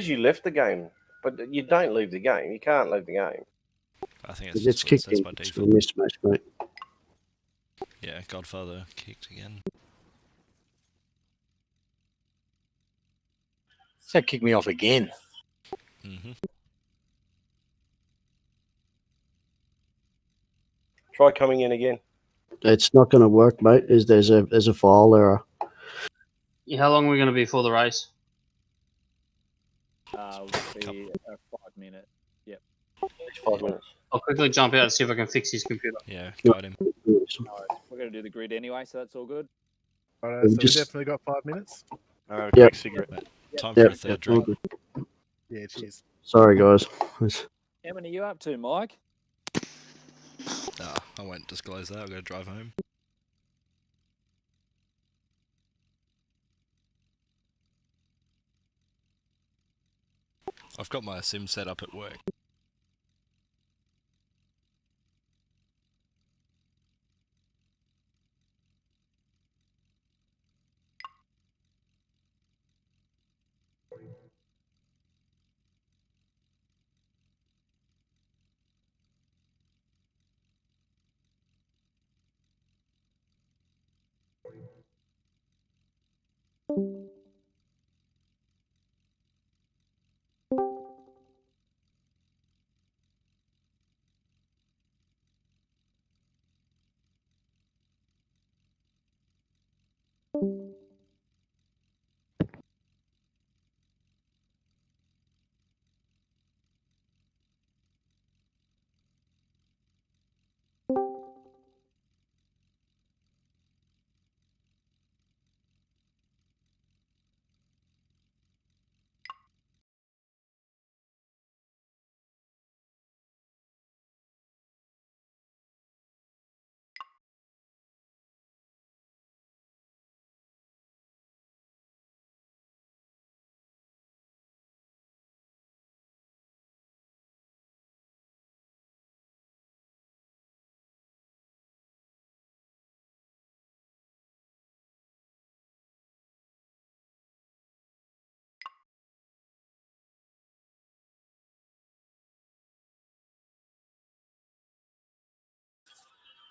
you left the game, but you don't leave the game. You can't leave the game. I think it's It's just what it kicked says in. by It's a default. mismatch, mate. Yeah, Godfather kicked again. So that kicked me off again. Try coming in again. It's not going to work, mate. There's a file error. Yeah, how long are we going to be for the race? It'll be a 5-minute. Yep. 5 minutes. I'll quickly jump out and see if I can fix his computer. Yeah, guide him. We're going to do the grid anyway, so that's all good. Alright, so we definitely got 5 minutes. Quick cigarette. Time for a third drink. Yeah, cheers. Sorry, guys. How many are you up to, Mike? I won't disclose that. I'll go drive home. I've got my sim set up at work.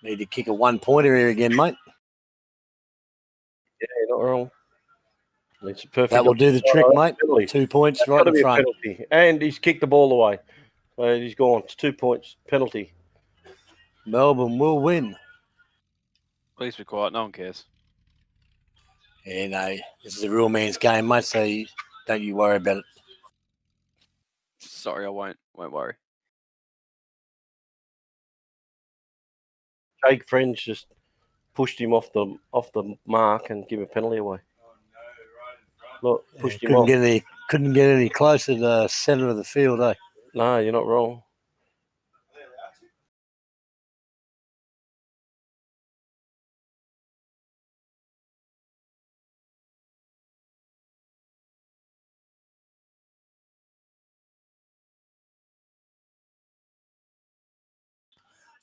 Need to kick a 1-pointer here again, mate. Yeah, you're not wrong. It's a perfect. That will do the trick, mate. Penalty. 2 points That's right gotta in be a front. penalty. And he's kicked the ball away. So he's gone. It's 2 points penalty. Melbourne will win. Please be quiet. No one cares. Yeah, no, this is a real man's game, mate. So don't you worry about it. Sorry, I won't worry. Jake French just pushed him off the mark and give a penalty away. Look, pushed him off. Couldn't get any closer to the centre of the field, eh? No, you're not wrong.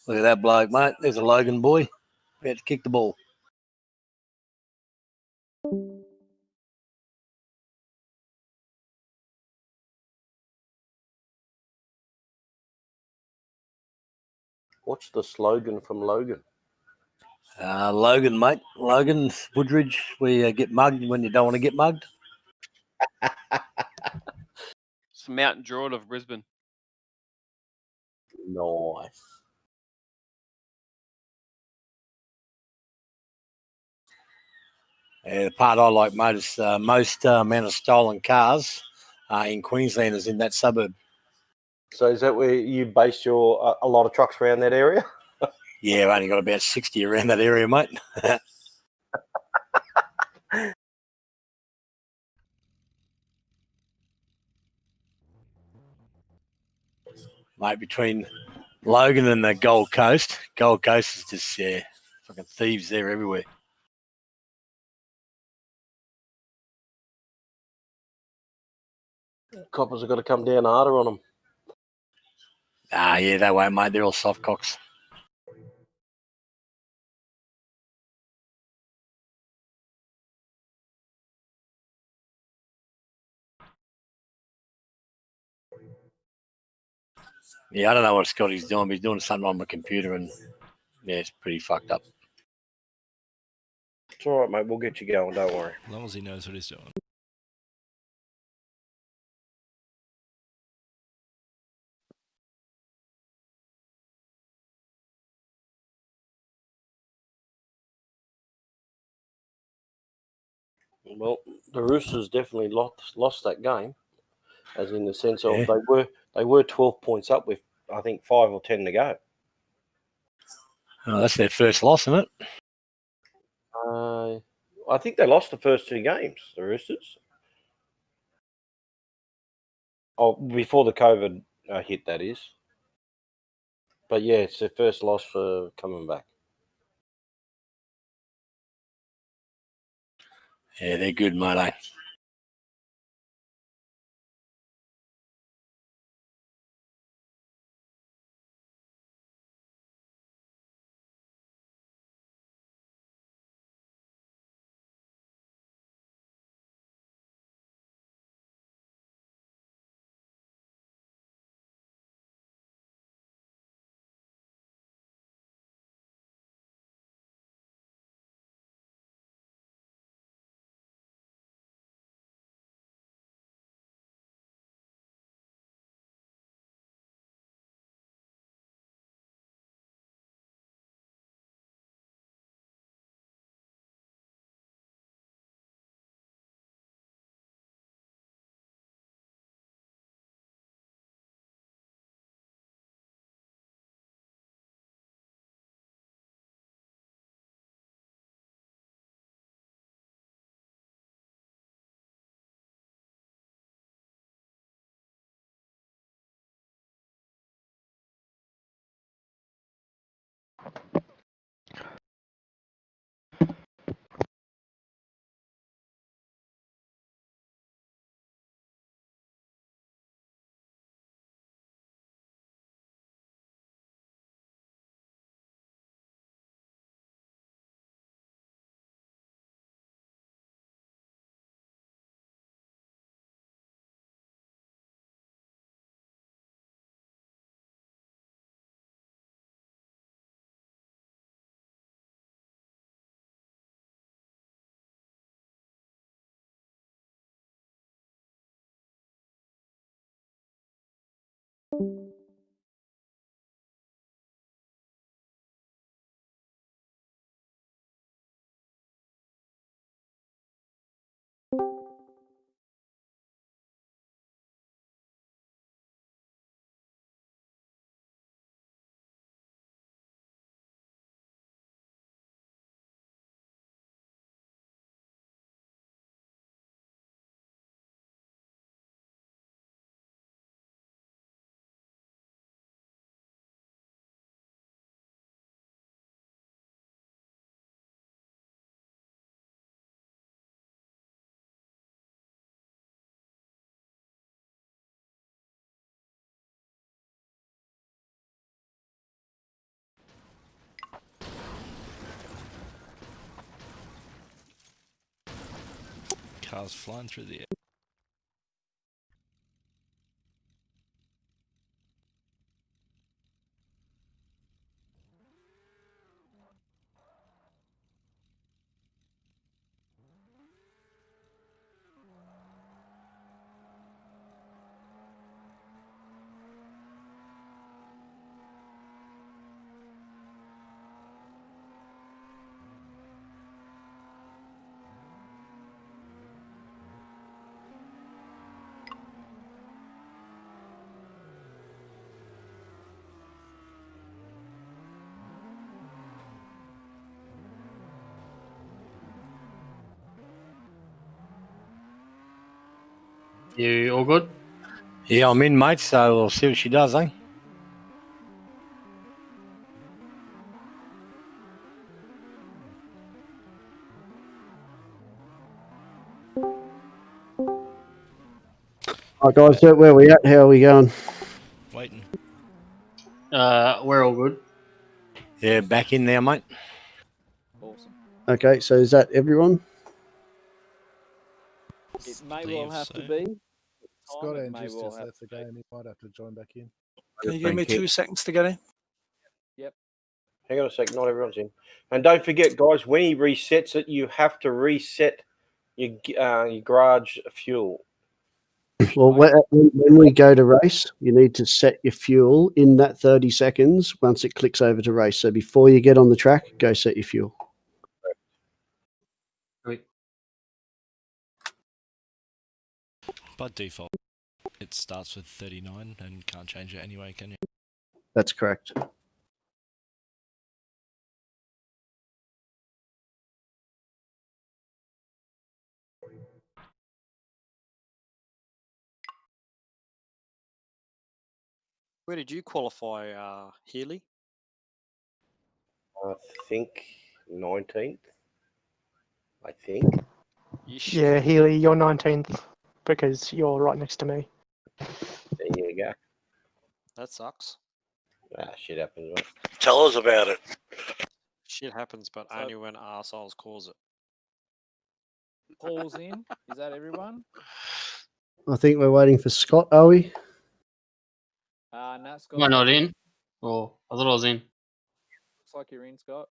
Look at that bloke, mate. There's a Logan boy. We had to kick the ball. What's the slogan from Logan? Logan, mate. Logan, Woodridge, where you get mugged when you don't want to get mugged. It's Mount Druitt of Brisbane. Nice. The part I like most, most amount of stolen cars in Queensland is in that suburb. So is that where you base your a lot of trucks around that area? Yeah, I've only got about 60 around that area, mate. Mate, between Logan and the Gold Coast is just, fucking thieves there everywhere. Coppers have got to come down harder on them. Yeah, they won't, mate. They're all soft cocks. Yeah, I don't know what Scotty's doing, but he's doing something on my computer, and yeah, it's pretty fucked up. It's all right, mate. We'll get you going. Don't worry. As long as he knows what he's doing. Well, the Roosters definitely lost that game, as in the sense of Yeah. they were 12 points up with I think 5 or 10 to go. Oh, that's their first loss, isn't it? I think they lost the first 2 games, the Roosters. Oh, before the COVID hit, that is. But yeah, it's their first loss for coming back. Yeah, they're good, mate. Eh? Cars flying through the air. You all good? Yeah, I'm in, mate, so we'll see what she does, eh? All right, guys, where are we at? How are we going? Waiting. We're all good. Yeah, back in there, mate. Awesome. Okay, so is that everyone? It may well have to be. Scott It and may just well have left the to be. game. He might have to join back in. Can you give me 2 seconds to get in? Yep. Hang on a sec, not everyone's in. And don't forget, guys, when he resets it, you have to reset your garage fuel. Well, when we go to race, you need to set your fuel in that 30 seconds once it clicks over to race. So before you get on the track, go set your fuel. By default, it starts with 39 and can't change it anyway, can you? That's correct. Where did you qualify, Healy? I think 19th. I think. Yeah, Healy, you're 19th because you're right next to me. There you go. That sucks. Shit happens, mate. Tell us about it. Shit happens, but only when arseholes cause it. Paul's in. Is that everyone? I think we're waiting for Scott, are we? Nat, Scott. Am I not in? Or I thought I was in. Looks like you're in, Scott.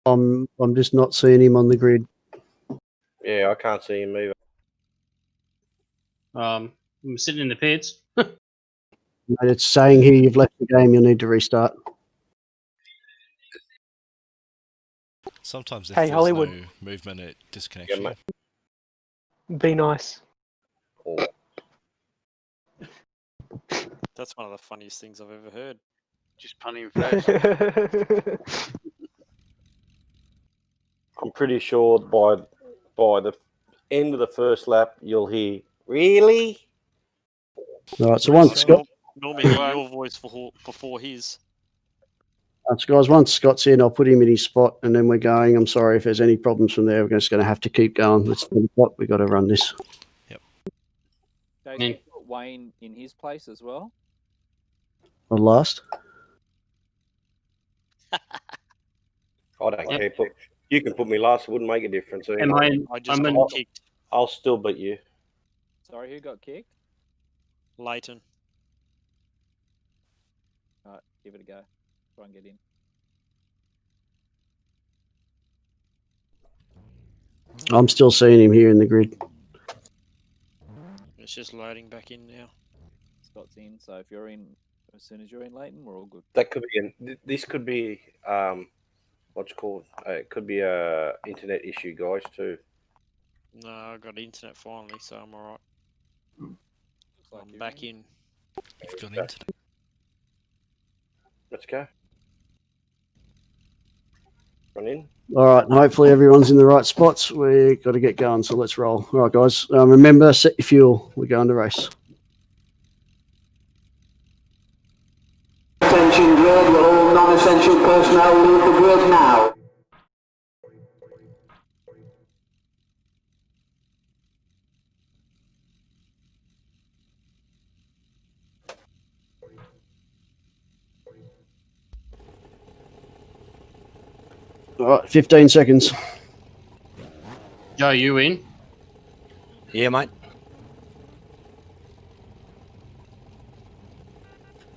I'm just not seeing him on the grid. Yeah, I can't see him either. I'm sitting in the pits. Mate, it's saying here you've left the game, you'll need to restart. Sometimes if Hey, there's Hollywood. no movement, it disconnects you. Be nice. That's one of the funniest things I've ever heard. Just punny in face. I'm pretty sure by the end of the first lap, you'll hear, really? All right, so once Scott, Normally hear your voice before his. so guys, once Scott's in, I'll put him in his spot, and then we're going. I'm sorry if there's any problems from there. We're just going to have to keep going. Let's do the spot. We've got to run this. Jason, put Wayne in his place as well. On last. I don't care. You can put me last. It wouldn't make a difference. I'll still beat you. Sorry, who got kicked? Leighton. All right, give it a go. Try and get in. I'm still seeing him here in the grid. It's just loading back in now. Scott's in, so if you're in, as soon as you're in, Leighton, we're all good. That could be. This could be. What's it called? It could be a internet issue, guys. Too. No, I got internet finally, so I'm alright. Like I'm back in. You've got internet. Let's go. Run in. All right, hopefully everyone's in the right spots. We've got to get going, so let's roll. All right, guys, remember, set your fuel. We're going to race. Attention grid, will all non-essential personnel leave the grid now? All right, 15 seconds. Joe, you in? Yeah, mate.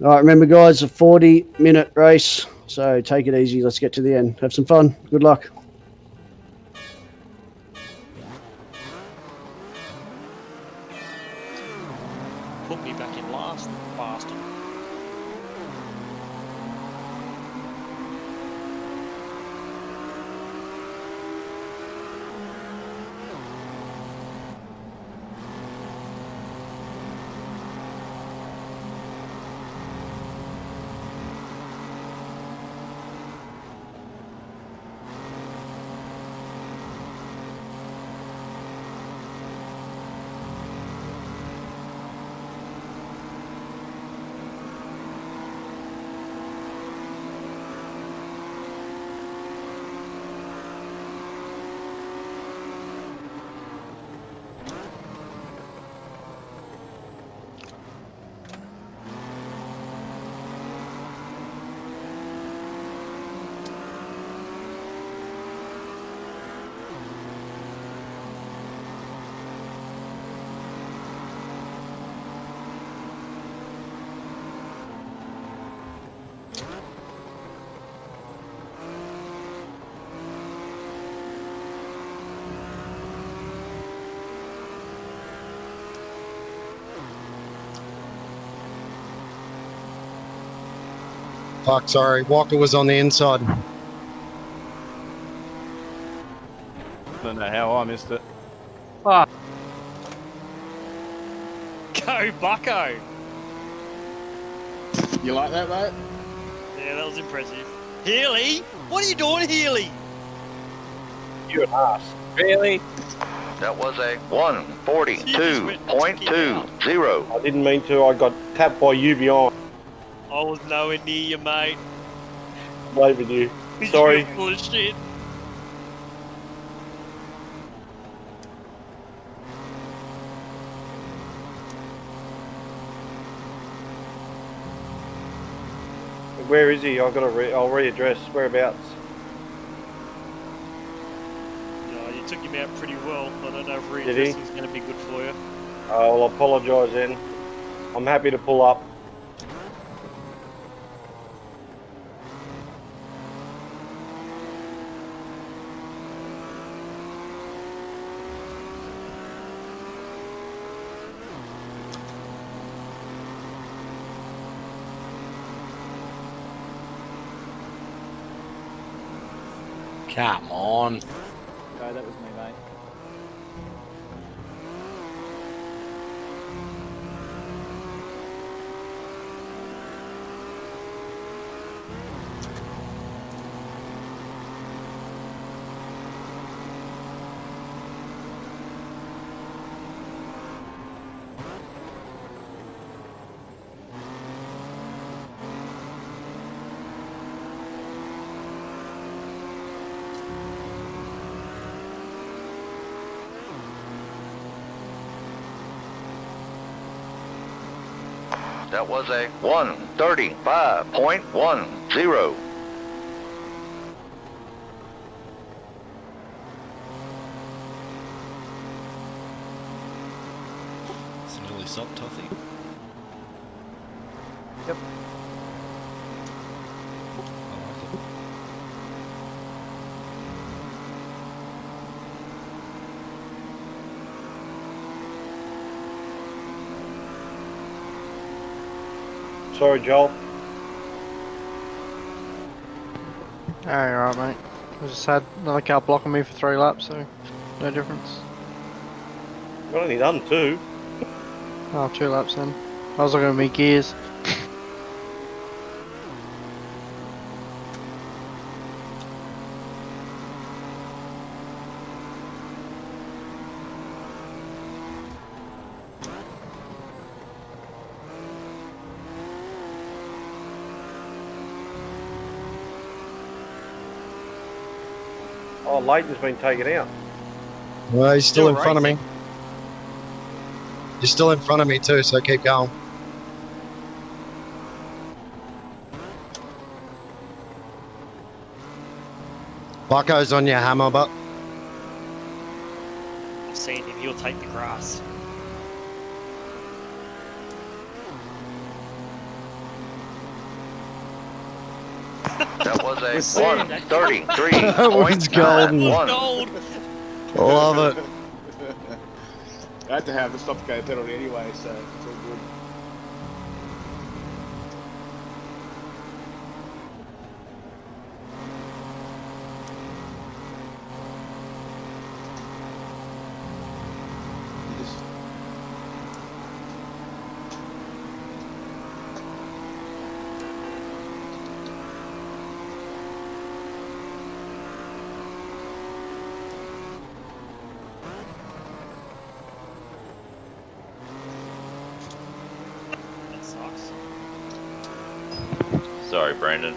All right, remember, guys, a 40-minute race. So take it easy. Let's get to the end. Have some fun. Good luck. Put me back in last, bastard. Fuck, sorry. Walker was on the inside. Don't know how I missed it. Ah, Go, Bucko! You like that, mate? Yeah, that was impressive. Healy? What are you doing, Healy? You're an ass. Really? That was a 142.20. I didn't mean to. I got tapped by you behind. I was nowhere near you, mate. Waving you. Sorry. You're full of shit. Where is he? I've got to I'll readdress. Whereabouts? No, you took him out pretty well. I don't know if Did he? readdressing is going to be good for you. I'll apologise then. I'm happy to pull up. Come on. No, that was me, mate. That was a 135.10. It's an early stop, Tothy. Yep. I like it. Sorry, Joel. Alright, mate. I just had another car blocking me for 3 laps, so no difference. I've only done 2. Oh, 2 laps then. I was looking at me gears. Oh, Leighton's been taken out. Well, he's still in front of me. racing. You're still in front of me too, so keep going. Bucko's on your hammer, but seen him. He'll take the grass. That was a We're 1:33.91. That was golden. Gold. Love it. I had to have the stop go penalty anyway, so it's all good. That sucks. Sorry, Brandon.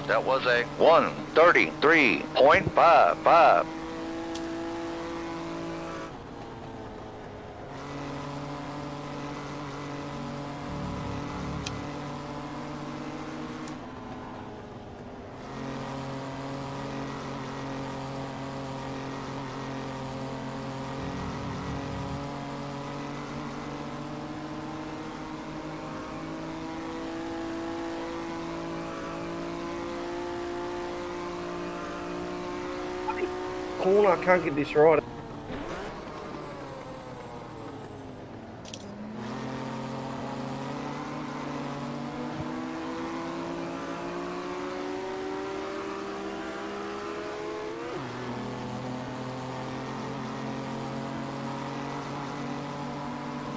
That was a 1:33.55. Corner, I can't get this right.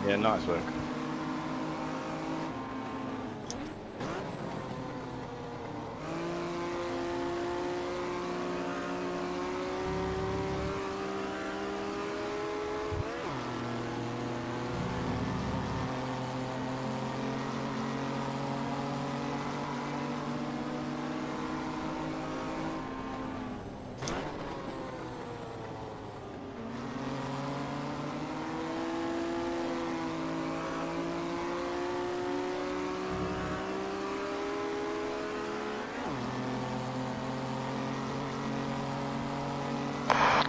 Yeah, nice work.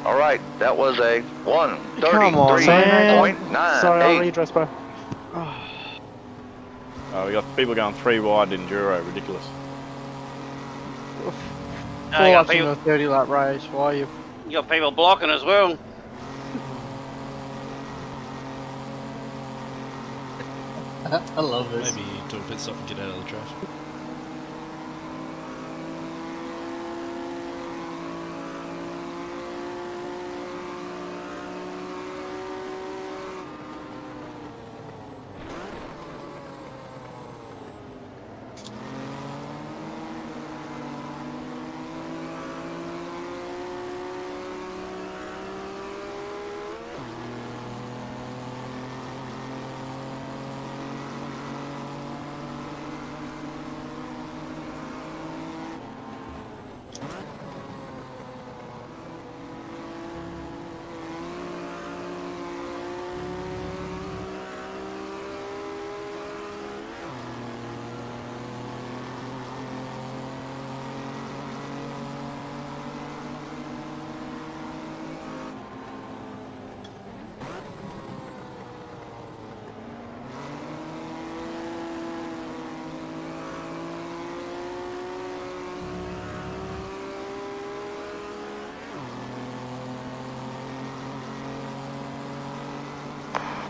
All right, that was a Come on, man. 1:33.98. Sorry, I'll redress, bro. Oh, we got people going 3 wide Enduro. Ridiculous. Four laps in a 30 lap race. Why are you? You got people blocking as well. I love this. Maybe do a pit stop and get out of the traffic.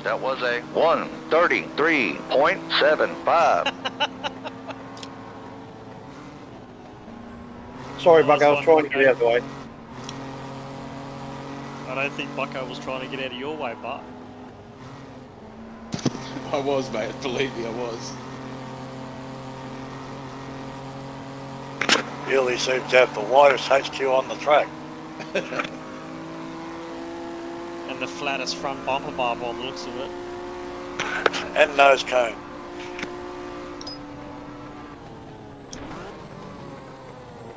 That was a 1:33.75. Sorry, Buck, I was trying to get out of the way. I don't think Bucko was trying to get out of your way, but I was, mate. Believe me, I was. Healy seems to have the widest HQ on the track. and the flattest front bumper bar by the looks of it. And nose cone.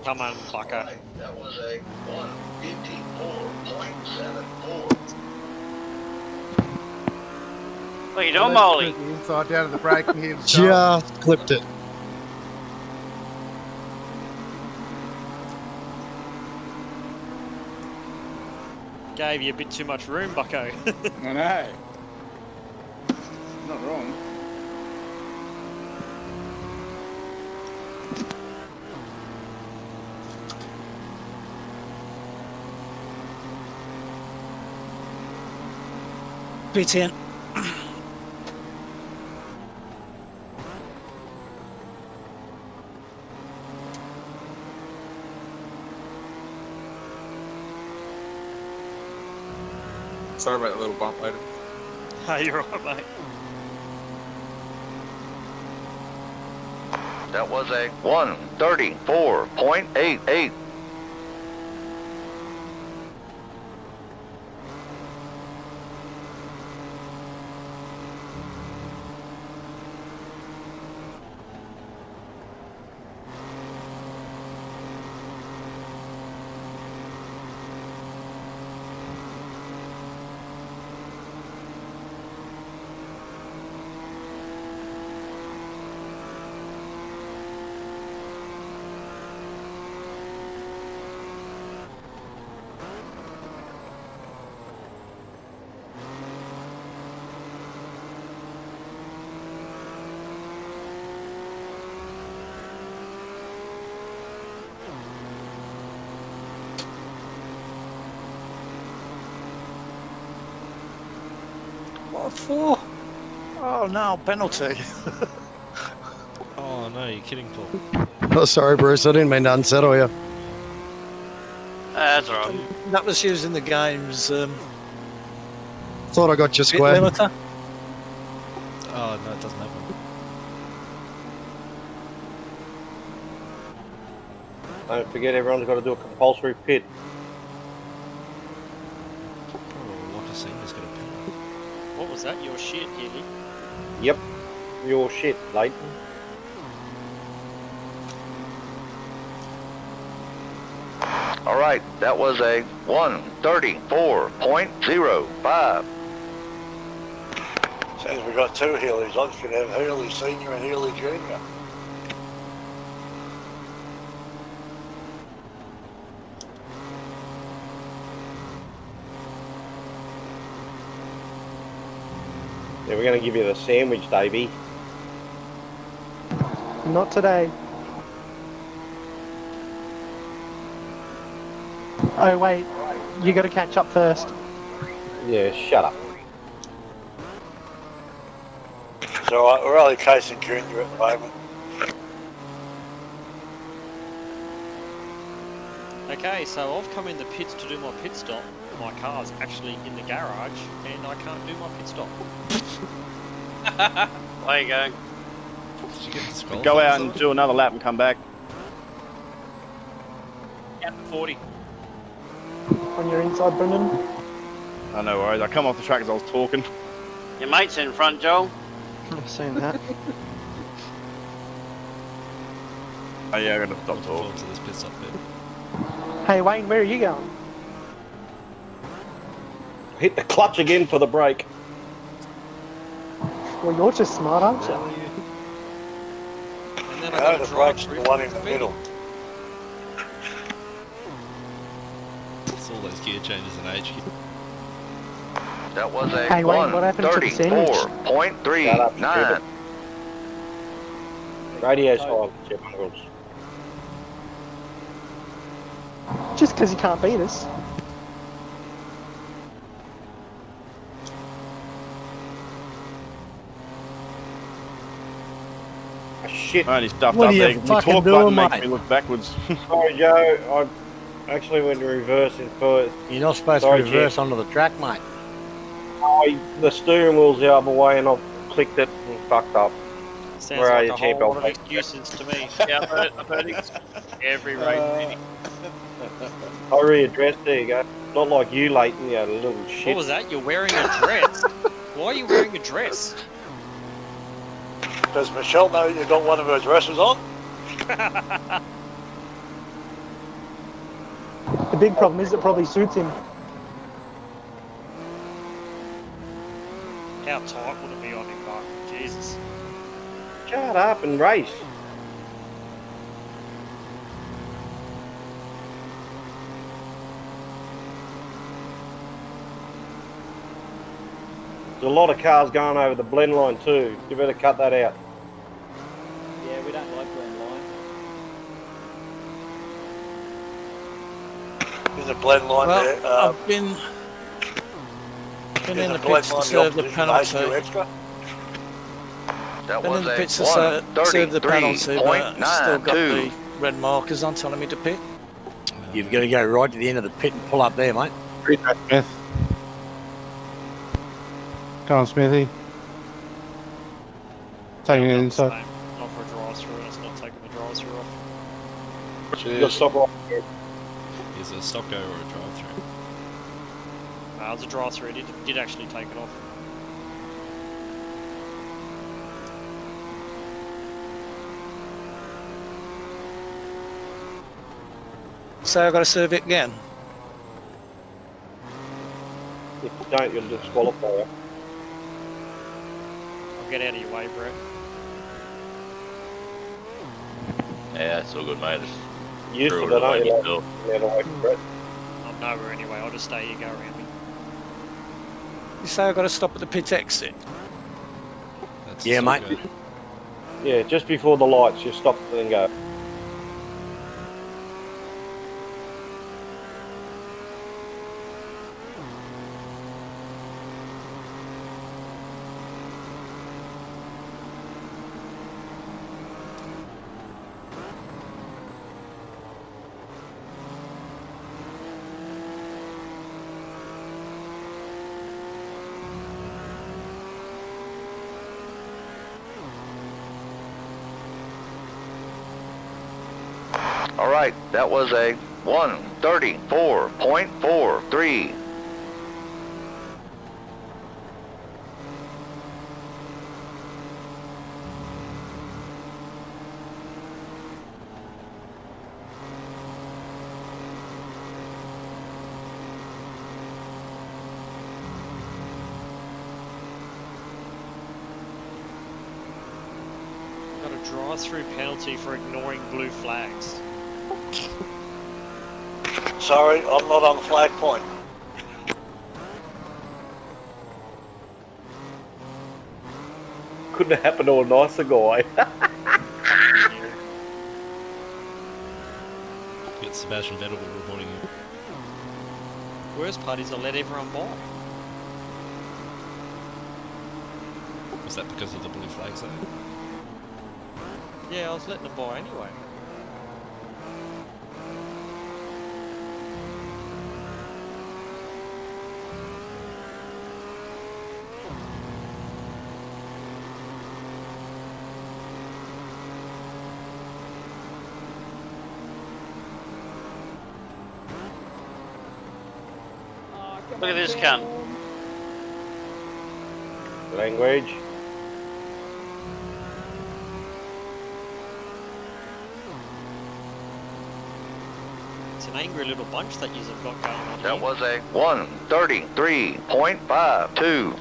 Come on, Bucko. That was a 154.74. What are you doing, Molly? The inside down to the braking here. Just clipped it. Gave you a bit too much room, Bucko. I know. Not wrong. Bit in. Sorry about that little bump later. Hey, you're right, mate. That was a 134.88. What for? Oh no, penalty. Oh no, you're kidding, Paul. Oh, sorry, Bruce. I didn't mean to unsettle you. That's all right. That was using the game's Thought I got you bit square. limiter. Oh no, it doesn't have one. Don't forget, everyone's got to do a compulsory pit. Oh, what a scene has got a penalty. What was that? Your shit, Healy? Yep, your shit, Leighton. All right, that was a 134.05. Since we got two Healys, I just could have Healy Senior and Healy Junior. Yeah, we're going to give you the sandwich, Davey. Not today. Oh wait, you got to catch up first. Yeah, shut up. So we're only chasing Junior at the moment. Okay, so I've come in the pits to do my pit stop. My car's actually in the garage, and I can't do my pit stop. There you go. Did you get disqualified? Go out and do another lap and come back. Out to 40. On your inside, Brendan. Oh, no worries. I come off the track as I was talking. Your mate's in front, Joel. I've seen that. Oh yeah, I'm gonna stop Looking talking. forward to this pit stop bit. Hey Wayne, where are you going? Hit the clutch again for the brake. Well, you're just smart, aren't you? And then I No, got the to drive brake's the through one in the middle. It's all those gear changes in HQ. That was a Hey, Wayne, what happened to the sandwich? 134.39. Radio silence, you mongrels. Just because you can't beat us. Shit. I only stuffed What up are you there. The fucking talk doing, button makes mate? me look backwards. Sorry, Joe. Actually, when you're reversing first, You're not supposed Sorry, to reverse Jim. onto the track, mate. The steering wheel's the other way, and I've clicked it and fucked up. Sounds Where are like you, a champ? whole lot of I'll excuses to me. Yeah, I've heard it every race. I readdressed. There you go. Not like you, Leighton, you little What shit. was that? You're wearing a dress. Why are you wearing a dress? Does Michelle know you've got one of her dresses on? The big problem is it probably suits him. How tight would it be on him, Mark? Jesus. Shut up and race. There's a lot of cars going over the blend line too. You better cut that out. Yeah, we don't like blend line. There's a blend line Well, there. I've been in the pits to serve the penalty. Extra. That Been was in the a pits to serve the penalty, but still got the red markers on telling me to pit. You've got to go right to the end of the pit and pull up there, mate. Read that, Smith. Come on, Smithy. Taking it inside. Not for a drive-through, and it's not taking the drive-through off. You'll stop right here. Is it a stop go or a drive through? It was a drive-through. It did actually take it off. So I've got to serve it again. If you don't, you'll disqualify you. I'll get out of your way, Brett. Yeah, it's all good, mate. Just Used threw to it that, away aren't you? yourself. Get away from Brett. I'm nowhere anyway. I'll just stay here, go around me. You say I've got to stop at the pit exit. That's Yeah, so mate. good. Yeah, just before the lights, you stop and go. All right, that was a 1:34.43. Got a drive-through penalty for ignoring blue flags. Sorry, I'm not on the flag point. Couldn't have happened to a nicer guy. Get Sebastian Vettel reporting you. Worst part is I let everyone by. Was that because of the blue flags though? Yeah, I was letting them by anyway. Look at this cunt. Language. It's an angry little bunch that you've got going on That here. was a 1:33.52.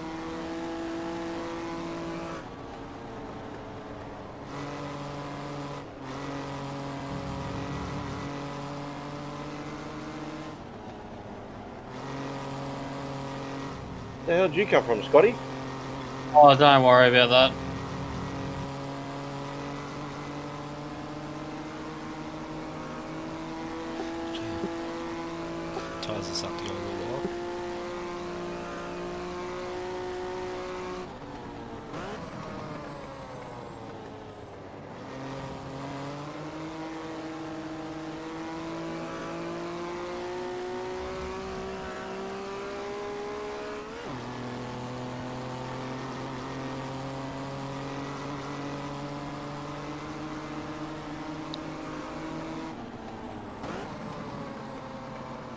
The hell did you come from, Scotty? Oh, don't worry about that. Ties us up to go a little while.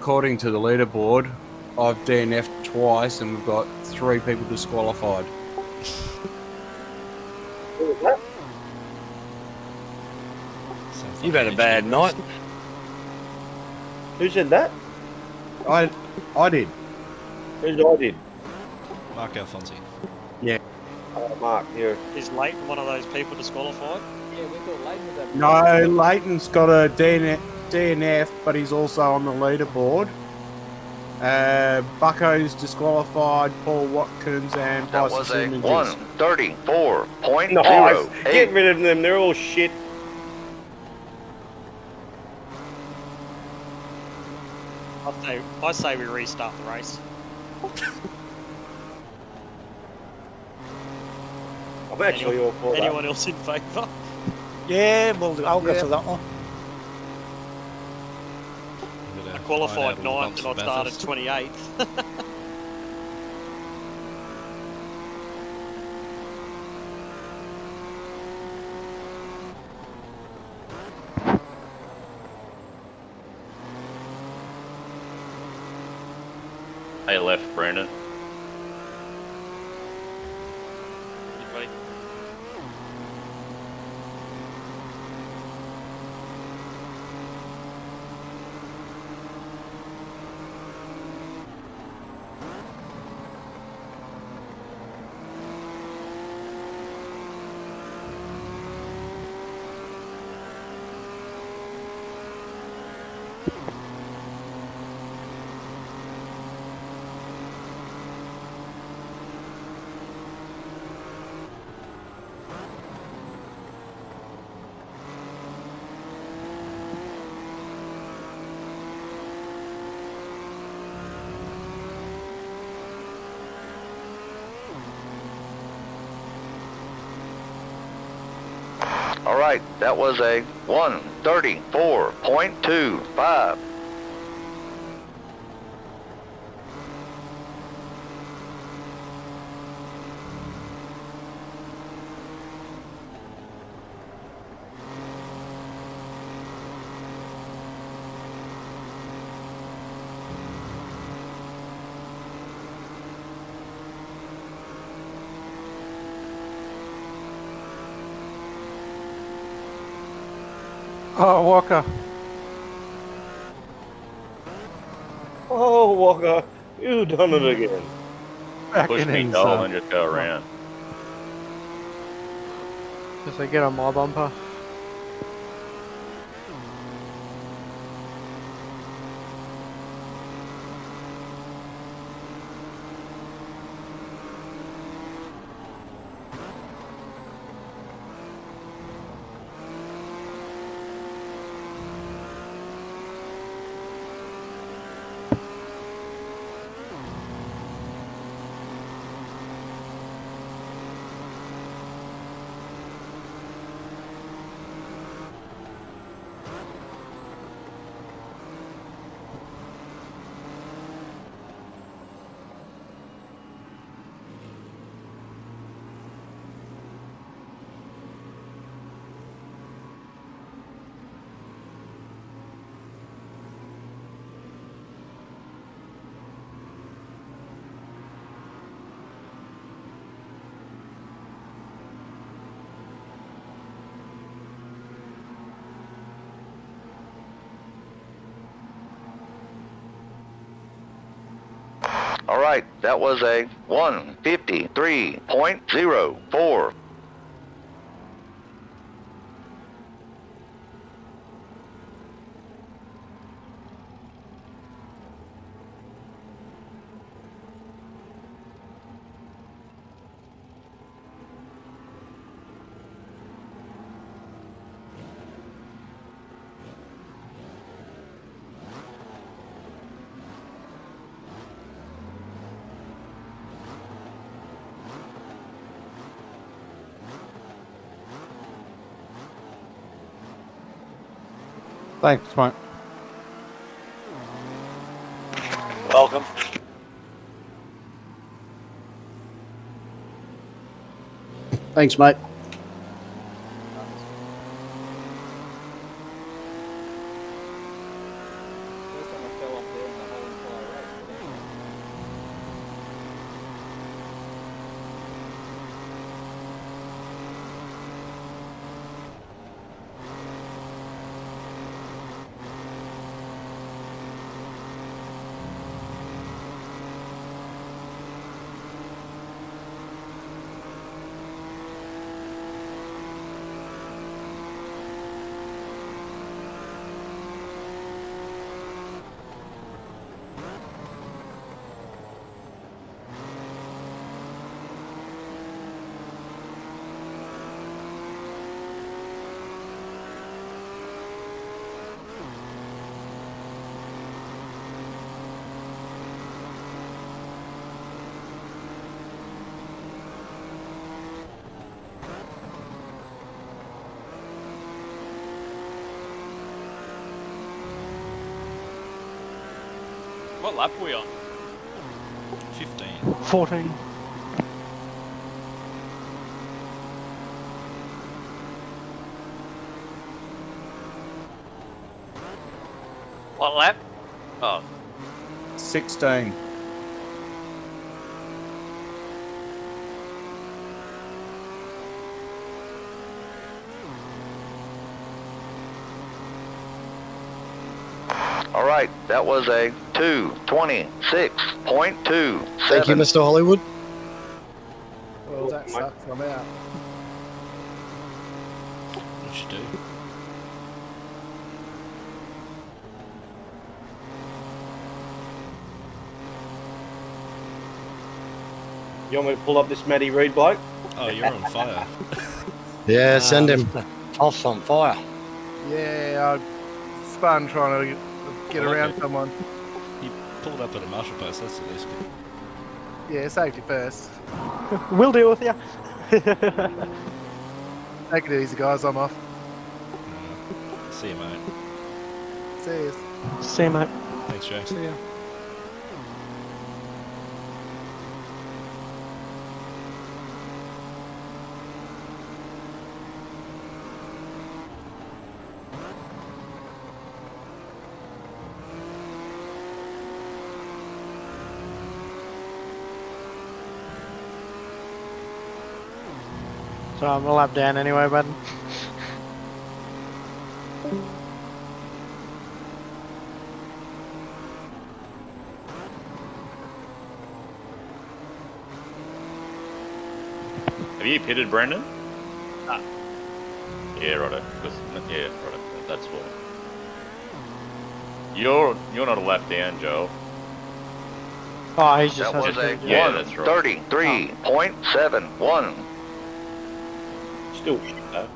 according to the leaderboard, I've DNF'd twice and we've got 3 people disqualified. You've had a bad night. Who said that? I did. Who's I did? Mark Alfonsi. Yeah. Oh, Mark, here. Is Leighton one of those people disqualified? Yeah, we thought Leighton was having No, Leighton's got a DNF, but he's also on the leaderboard. Bucko's disqualified, Paul Watkins and That Bryson was a Simmons. 134.08. Nice. Get rid of them. They're all shit. I say we restart the race. I'm actually all for that. Anyone else in favour? Yeah, I'll go for that one. I qualified 9th and I started 28th. Hey, left, Brandon. All right, that was a 134.25. Oh, Walker. Oh, Walker. You done it again. Push me, Dole, and just go around. If they get on my bumper. All right, that was a 153.04. Thanks, mate. Welcome. Thanks, mate. First time I fell off there and What lap are we on? 15. 14. What lap? Oh, 16. All right, that was a 2:26.27. Thank you, Mr. Hollywood. Well, that sucks. I'm out. What you do? You want me to pull up this Matty Reid bloke? Oh, you're on fire. Yeah, send him. Toss on fire. Yeah, I spun trying to get I like around it. someone. You pulled up at a marshal post, that's at least good. Yeah, safety first. We'll deal with you. Take it easy, guys. I'm off. See you, mate. See you. See you, mate. Thanks, Jay. See ya. So I'm a lap down anyway, bud. Have you pitted, Brendan? Ah. Yeah, righto. Yeah, righto. That's what. You're not a lap down, Joel. Oh, he's just That was a Yeah, that's right. 1:33.71. Still shit though.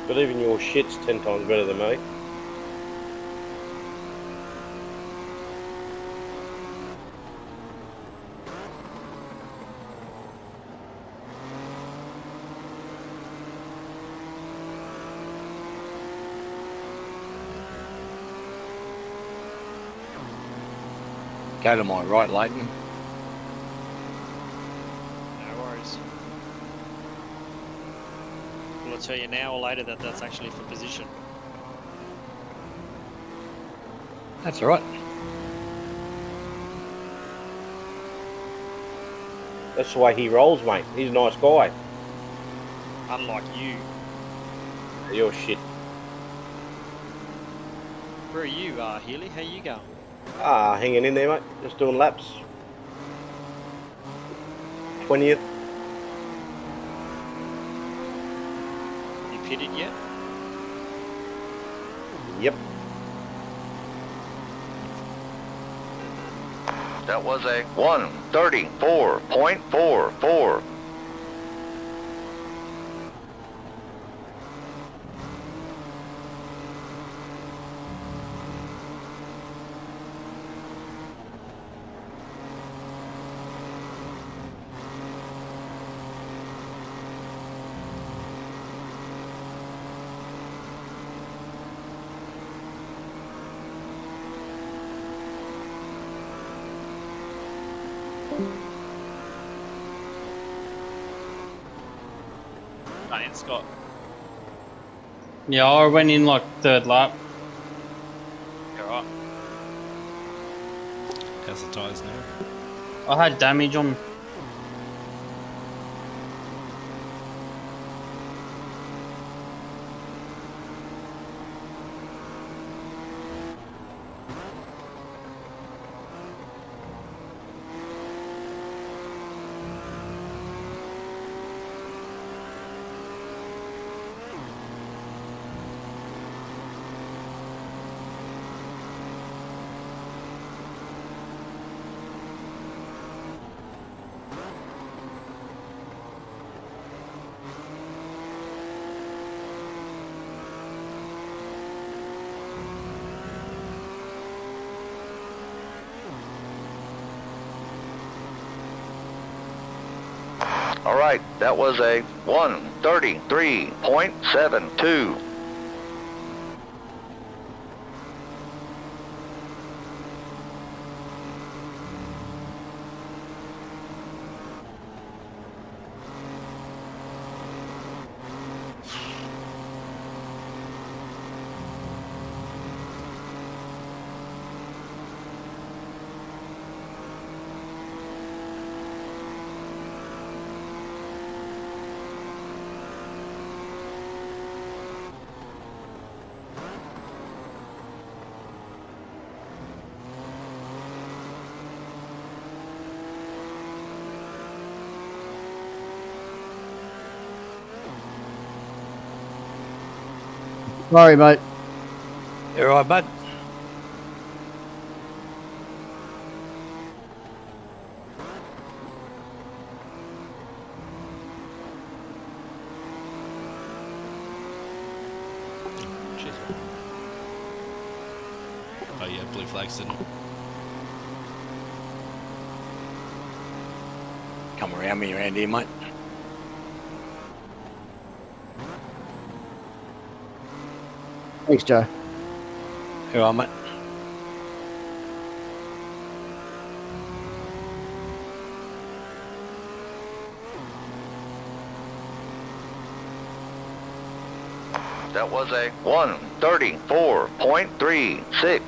But even your shit's 10 times better than me. Go to my right, Leighton. No worries. Will I tell you now or later that that's actually for position? That's all right. That's the way he rolls, mate. He's a nice guy. Unlike you. You're shit. Where are you, Healy? How you going? Hanging in there, mate. Just doing laps. 20th. You pitted yet? Yep. That was a 1:34.44. Scott. Yeah, I went in like third lap. Alright. How's the tyres now? I had damage on. All right, that was a 1:33.72. Sorry, mate. You're right, bud. Cheers. Oh yeah, blue flags didn't. Come around me around here, mate. Thanks, Joe. You're right, mate. That was a 1:34.36.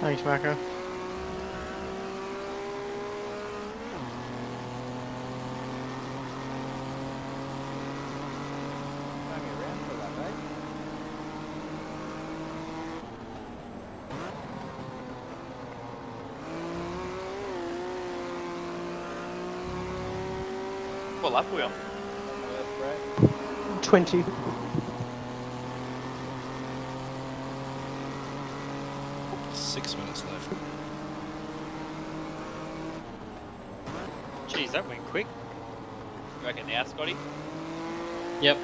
Thanks, Marco. What lap are we on? 20. Six minutes left. Jeez, that went quick. You reckon now, Scotty? Yep.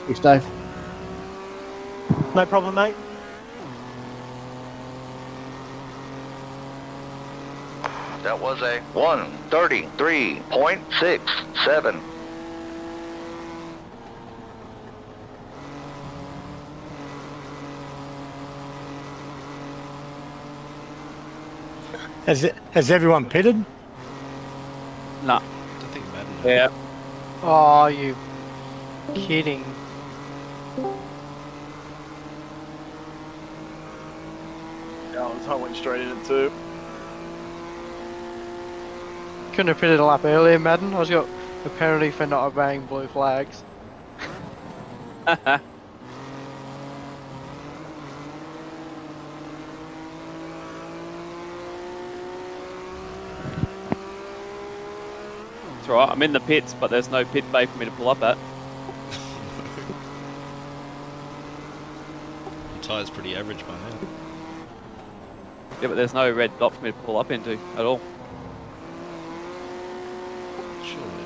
Thanks, Dave. No problem, mate. That was a 1:33.67. Has everyone pitted? No. I don't think Madden. Yeah. Oh, you kidding? Yeah, I went straight in it too. Couldn't have pitted a lap earlier, Madden. I was got a penalty for not obeying blue flags. It's alright, I'm in the pits, but there's no pit bay for me to pull up at. Your tyre's pretty average by now. Yeah, but there's no red dot for me to pull up into at all. Surely.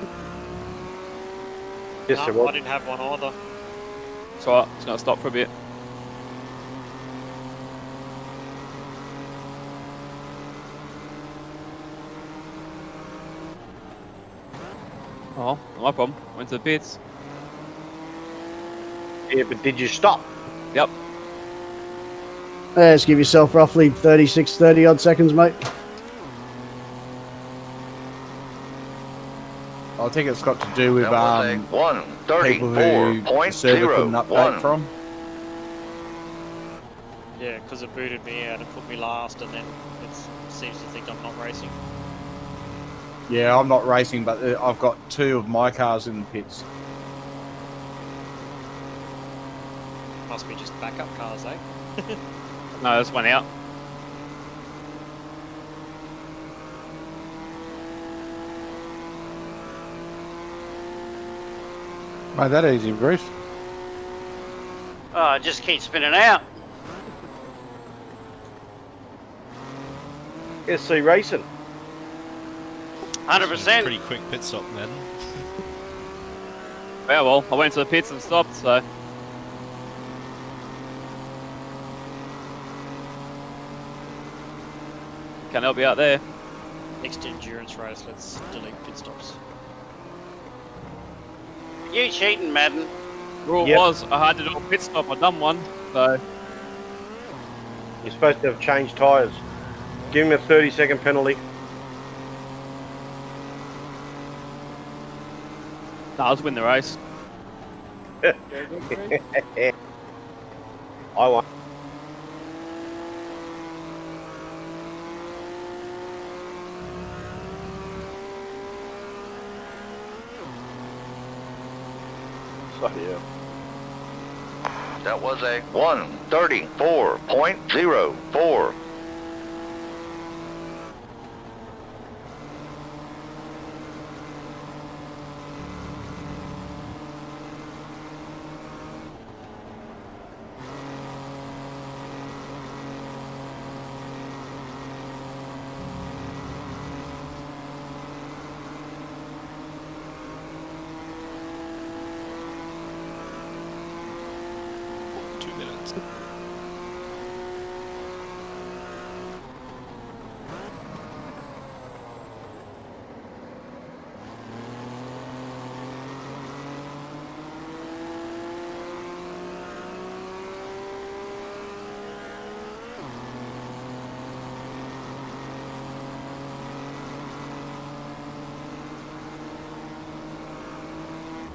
Yes, No, there was. I didn't have one either. It's alright, it's gonna stop for a bit. Oh, not my problem. Went to the pits. Yeah, but did you stop? Yep. Just give yourself roughly 36, 30 odd seconds, mate. I think it's got to do with That was a people who the server couldn't update 1:34.01. from. Yeah, because it booted me out and put me last, and then it seems to think I'm not racing. Yeah, I'm not racing, but I've got two of my cars in the pits. Must be just backup cars, eh? No, there's one out. Mate, that easy, Bruce. Oh, it just keeps spinning out. SC Racing. 100%. Pretty quick pit stop, man. Yeah, well, I went to the pits and stopped, so. Can't help you out there. Next endurance race, let's delete pit stops. You cheating, Madden? Rule was I had to do a pit stop. I done one, so. You're supposed to have changed tyres. Give him a 30-second penalty. No, let's win the race. I won. So, yeah. That was a 1:34.04.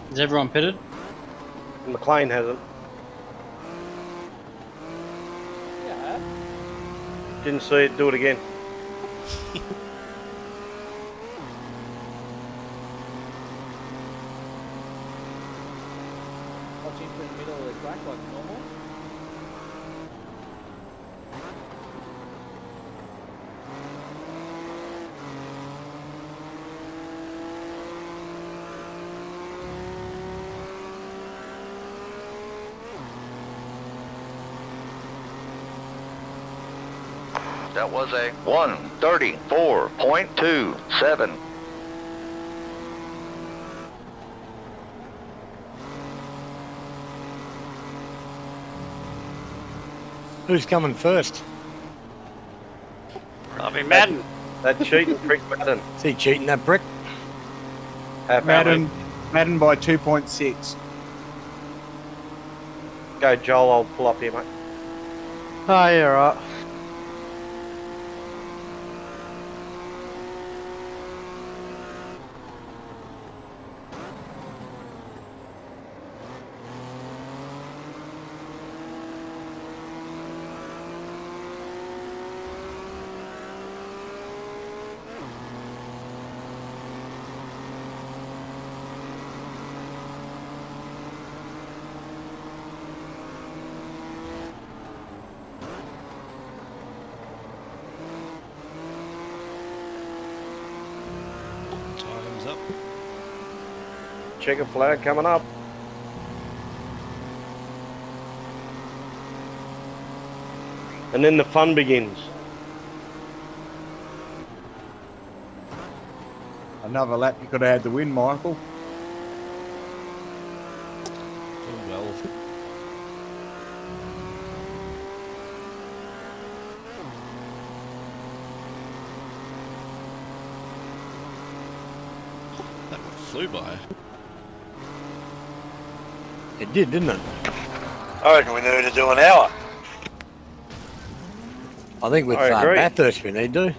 Is everyone pitted? McLean hasn't. Yeah. Didn't see it. Do it again. Watching through the middle of the track like normal. That was a 1:34.27. Who's coming first? Probably Madden. That cheating prick Madden. Is he cheating, that prick? Madden by 2.6. Go, Joel. I'll pull up here, mate. Oh, yeah, right. Time's up. Checker flag coming up. And then the fun begins. Another lap you could have had to win, Michael. Oh well. That one flew by. It did, didn't it? I reckon we need to do an hour. I think with I agree. Bathurst we need to.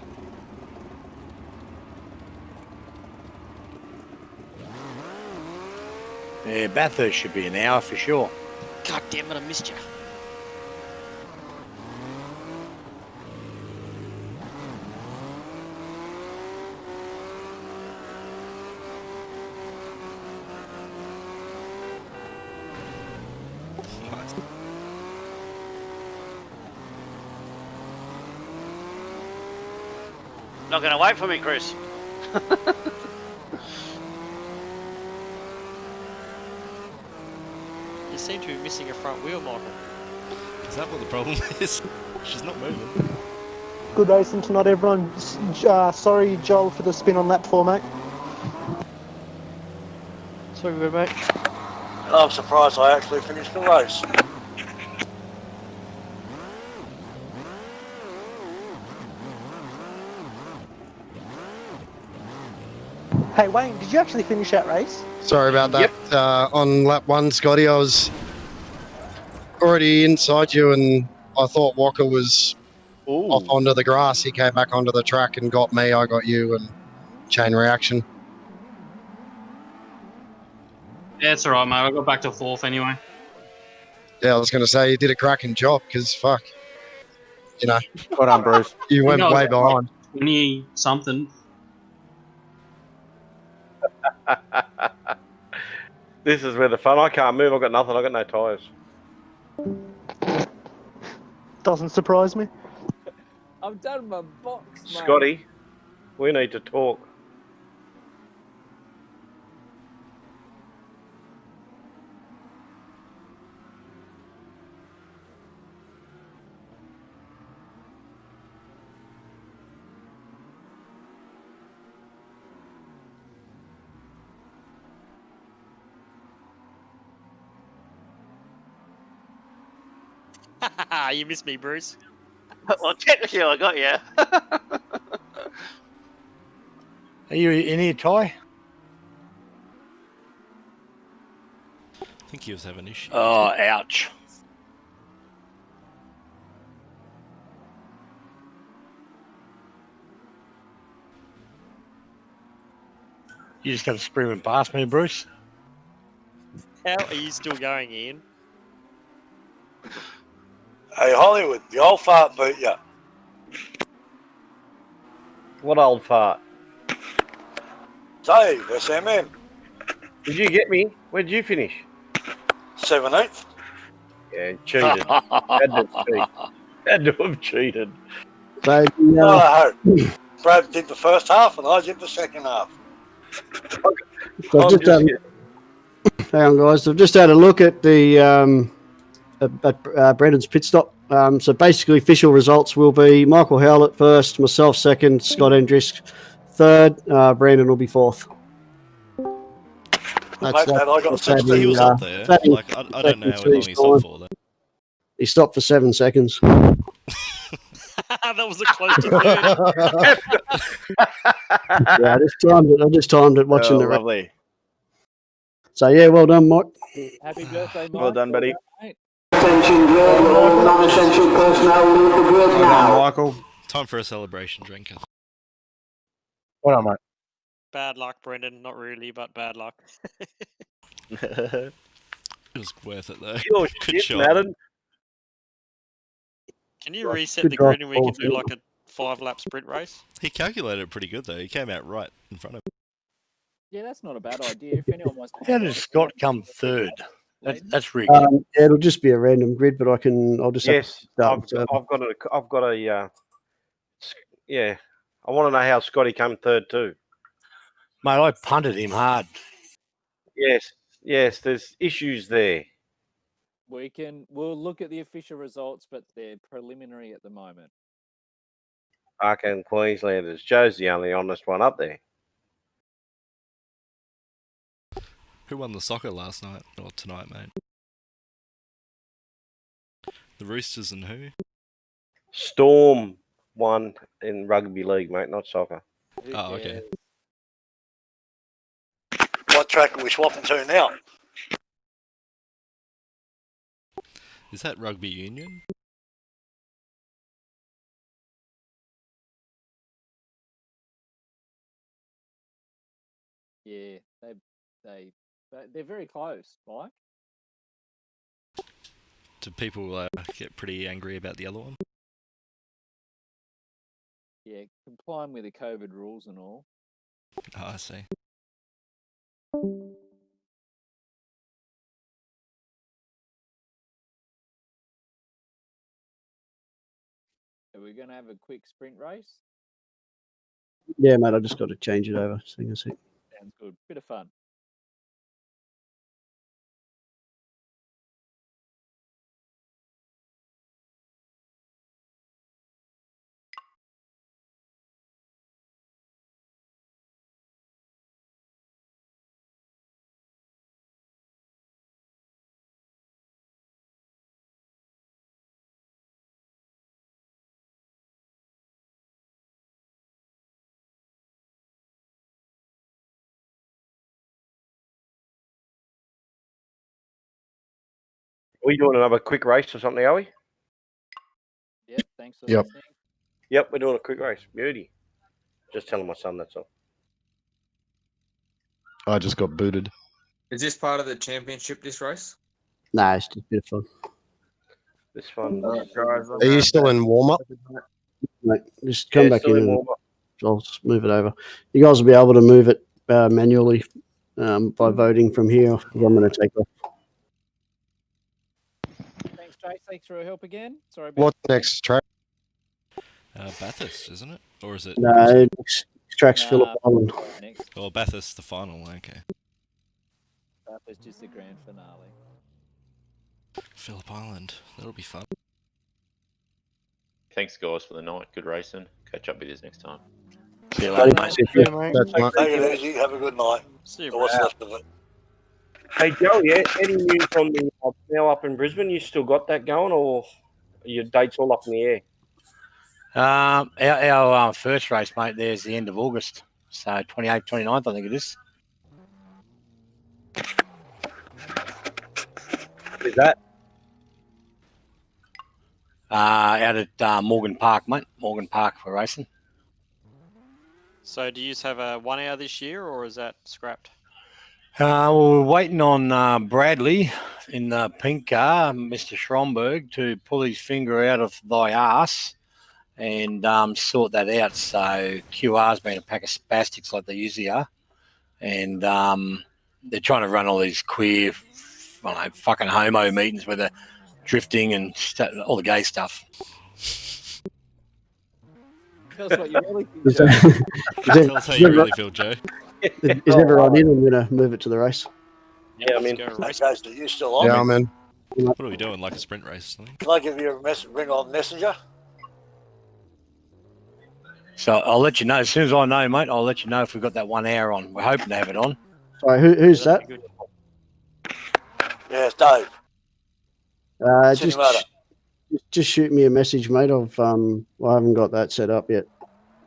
Yeah, Bathurst should be an hour for sure. God damn it, I missed you. Not going to wait for me, Chris. You seem to be missing a front wheel, Michael. Is that what the problem is? She's not moving. Good racing tonight, everyone. Sorry, Joel, for the spin on lap 4, mate. So good, mate. I'm surprised I actually finished the race. Hey, Wayne, did you actually finish that race? Sorry about that. On lap 1, Scotty, I was already inside you, and I thought Walker was off onto the grass. He came back onto the track and got me. I got you, and chain reaction. Yeah, it's alright, mate. I got back to 4th anyway. Yeah, I was going to say you did a cracking job because fuck, you know. Well done, Bruce. You went way behind. 20 something. This is where the fun. I can't move. I've got nothing. I've got no tyres. Doesn't surprise me. I've done my box, mate. Scotty, we need to talk. You missed me, Bruce. Well, technically, I got you. Are you in here, Ty? I think he was having issues. Oh, ouch. You just come screaming past me, Bruce. How are you still going, Ian? Hey, Hollywood, the old fart beat ya. What old fart? Dave, SMM. Did you get me? Where did you finish? 17th. Yeah, cheated. Had to cheat. Had to have cheated. So, No, Brad did the first half and I did the second half. so I've just done, hang on, guys. I've just had a look at the Brendan's pit stop. So basically, official results will be Michael Howlett first, myself second, Scott Endrisk third, Brandon will be fourth. Mate, I got 16. He was up there. Like, I don't know how long he stopped for, though. He stopped for 7 seconds. That was a close to third. Yeah, I just timed it watching the race. Lovely. So yeah, well done, Mike. Happy birthday, Mike. Well done, buddy. Attention grid, all non-essential personnel leave the grid now. Michael. Time for a celebration drink. What on, mate? Bad luck, Brendan. Not really, but bad luck. It was worth it, though. Your Good shit, shot. Madden. Can you reset Good the grid job, and we can Paul. do like a 5-lap sprint race? He calculated it pretty good, though. He came out right in front of him. Yeah, that's not a bad idea. If anyone wants to How did Scott come third? That's rigged. Yeah, it'll just be a random grid, but I'll just Yes, have I've got a yeah. I want to know how Scotty came third too. Mate, I punted him hard. Yes, there's issues there. we'll look at the official results, but they're preliminary at the moment. Fucking Queenslanders. Joe's the only honest one up there. Who won the soccer last night or tonight, mate? The Roosters and who? Storm won in rugby league, mate, not soccer. Oh, okay. What track are we swapping to now? Is that rugby union? Yeah, they're very close, Mike. Do people get pretty angry about the other one? Yeah, complying with the COVID rules and all. Oh, I see. Are we going to have a quick sprint race? Yeah, mate, I just got to change it over. So you can see. Sounds good. Bit of fun. Are we doing another quick race or something, are we? Yep. Thanks for Yep. listening. Yep, we're doing a quick race. Beauty. Just telling my son that's all. I just got booted. Is this part of the championship, this race? Nah, it's just a bit of fun. This fun. All right, guys. Are you still in warm up? Mate, just come back still in in and warm-up. I'll just move it over. You guys will be able to move it manually by voting from here. 'Cause I'm going to take off. Thanks, Chase. Thanks for your help again. Sorry about What's next track? Bathurst, isn't it? Or is it? No, tracks Phillip Island. next. Oh, Bathurst, the final. Okay. That was just the grand finale. Phillip Island. That'll be fun. Thanks, guys, for the night. Good racing. Catch up with you next time. See you later, mate. Take it easy. Have a good night. See you, Or what's bro. left of it. Hey, Joe, yeah, any news on the now up in Brisbane? You still got that going, or are your dates all up in the air? Our first race, mate, there's the end of August. So 28th, 29th, I think it is. Is that? Out at Morgan Park, mate. Morgan Park for racing. So do you have a 1 hour this year, or is that scrapped? Well, we're waiting on Bradley in the pink car, Mr. Schromberg, to pull his finger out of thy ass and sort that out. So QR's been a pack of spastics like they usually are. And they're trying to run all these queer, fucking homo meetings where they're drifting and all the gay stuff. Tell us what you really think, Is Joe. Tell us how you really feel, Joe. Is everyone in? I'm going to move it to the race. Yeah, I mean, Guys, are you still on? Yeah, I'm in. What are we doing? Like a sprint race? Or something? Can I give you a ring on Messenger? So I'll let you know. As soon as I know, mate, I'll let you know if we've got that 1 hour on. We're hoping to have it on. Sorry, who's that? Yeah, it's Dave. Just shoot me a message, mate. I haven't got that set up yet.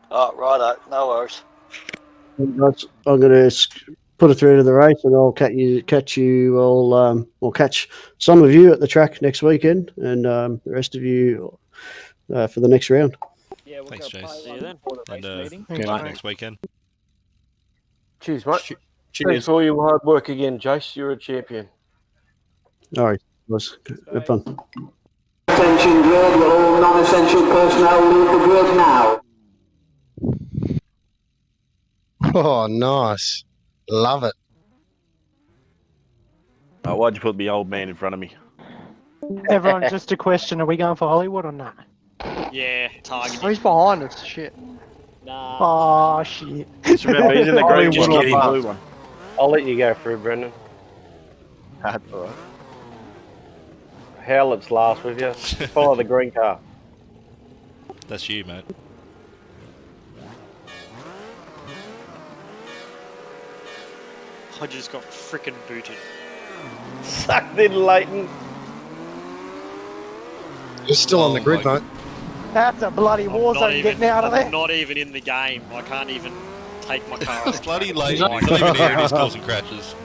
Oh, righto. No worries. I'm going to put it through to the race, and I'll catch you all. Or catch some of you at the track next weekend, and the rest of you for the next round. Yeah, we'll Thanks, go Chase. play See you then. And meeting. good luck next weekend. cheers, mate. Thanks Cheers. for all your hard work again, Jace. You're a champion. All right, boys. Have fun. Attention grid, will all non-essential personnel leave the grid now? Oh, nice. Love it. Why'd you put the old man in front of me? Everyone, just a question: are we going for Hollywood or not? Yeah, target. Oh, he's behind us. Shit. Nah. Oh shit. Just remember, he's in the green Just one, get not the him. blue one. I'll let you go through, Brendan. That's all right. Howlett's last with you. Follow the green car. That's you, mate. I just got frickin' booted. Sucked in, Leighton. You're still on the grid, mate. That's a bloody war zone getting out of there. I'm not even in the game. I can't even take my car off. Bloody late. He's not even here and he's causing crashes.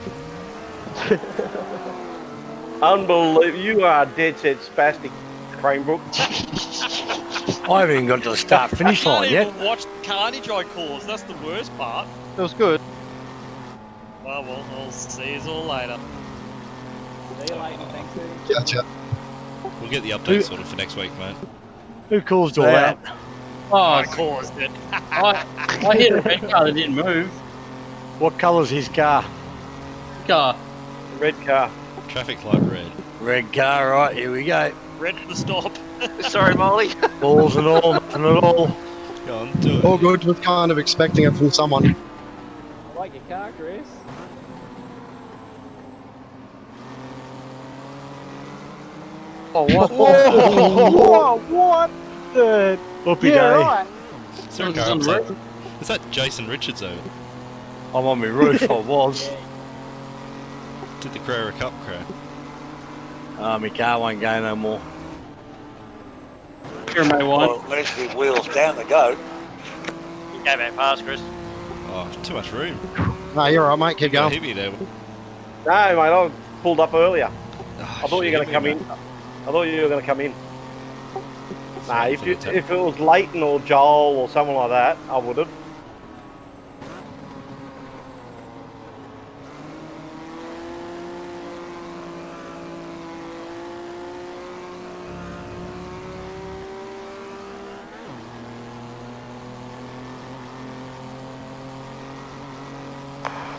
Unbelievable. You are dead set spastic, Cranebrook. I haven't even got to the start finish I line can't yet. even watch the carnage I caused. That's the worst part. It was good. Well, I'll see you all later. See you later. Thanks, dude. Gotcha. We'll get the update sorted for next week, mate. Who caused all that? Oh, I caused it. I hit a red car that didn't move. What colour's his car? Car. Red car. Traffic light red. Red car, right, here we go. Red to the stop. Sorry, Molly. Balls and all, nothing at all. Go on, do it. All good. Was kind of expecting it from someone. I like your car, Chris. Oh, what? Whoa, what the? Whoopie Yeah, day. right. Is there a car upside? Is that Jason Richards over? I'm on my roof, I was. Did the Carrera Cup crash? My car won't go no more. Here, mate, one. Well, it needs to be wheels down the goat. You go back past, Chris. Oh, too much room. No, you're all right, mate. Keep Got going. Hibby there. No, mate, I pulled up earlier. Oh, I thought you were going to come in. I thought you were going to come in. Nah, if it was Leighton or Joel or someone like that, I would have.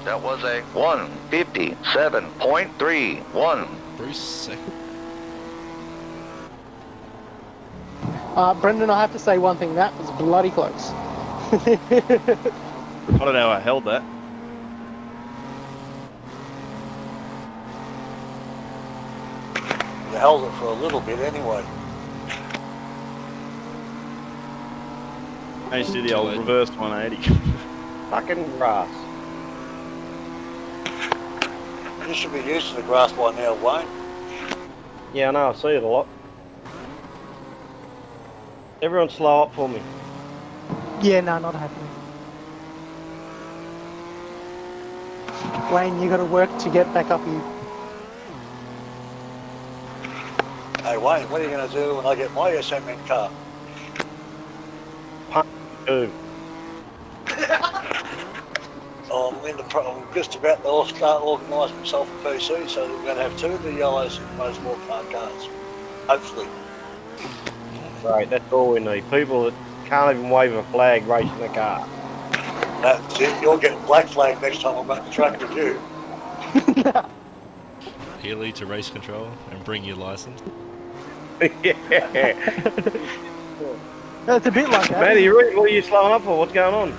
That was a 157.31. Bruce second. Brendan, I have to say one thing. That was bloody close. I don't know how I held that. You held it for a little bit anyway. Managed to do the old reverse 180. Fucking grass. You should be used to the grass by now, Wayne. Yeah, I know, I see it a lot. Everyone slow up for me. Yeah, no, not happening. Wayne, you got to work to get back up here. Hey, Wayne, what are you going to do when I get my SMN car? Two. I'm just about to start organising myself a PC, so we're going to have two of the yellows most more cars. Hopefully. Right, that's all we need. People that can't even wave a flag racing a car. That's it. You're getting black flag next time I'm at the track with you. Healy to race control and bring your license. Yeah. It's a bit like that. Matty, what are you slowing up for? What's going on?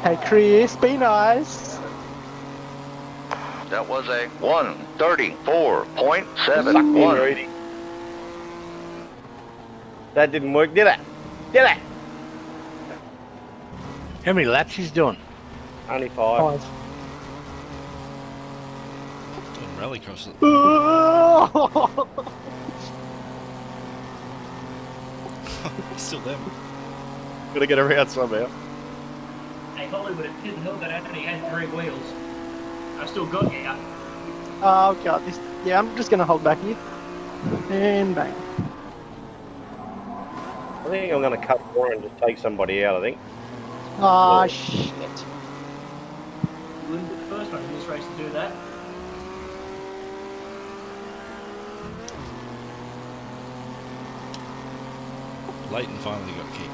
Hey, Chris, be nice. That was a Suck me, 134.71. Rudy. That didn't work, did it? Did it? How many laps he's doing? Only 5. Doing rallycross. Still there. Gotta get around somehow. Hey, Hollywood, it didn't help that I only had 3 wheels. I still got you out. Oh god, this. Yeah, I'm just gonna hold back here. And bang. I think I'm going to cut more and just take somebody out, I think. Ah, shit. You wouldn't be the first one in this race to do that. Leighton finally got kicked.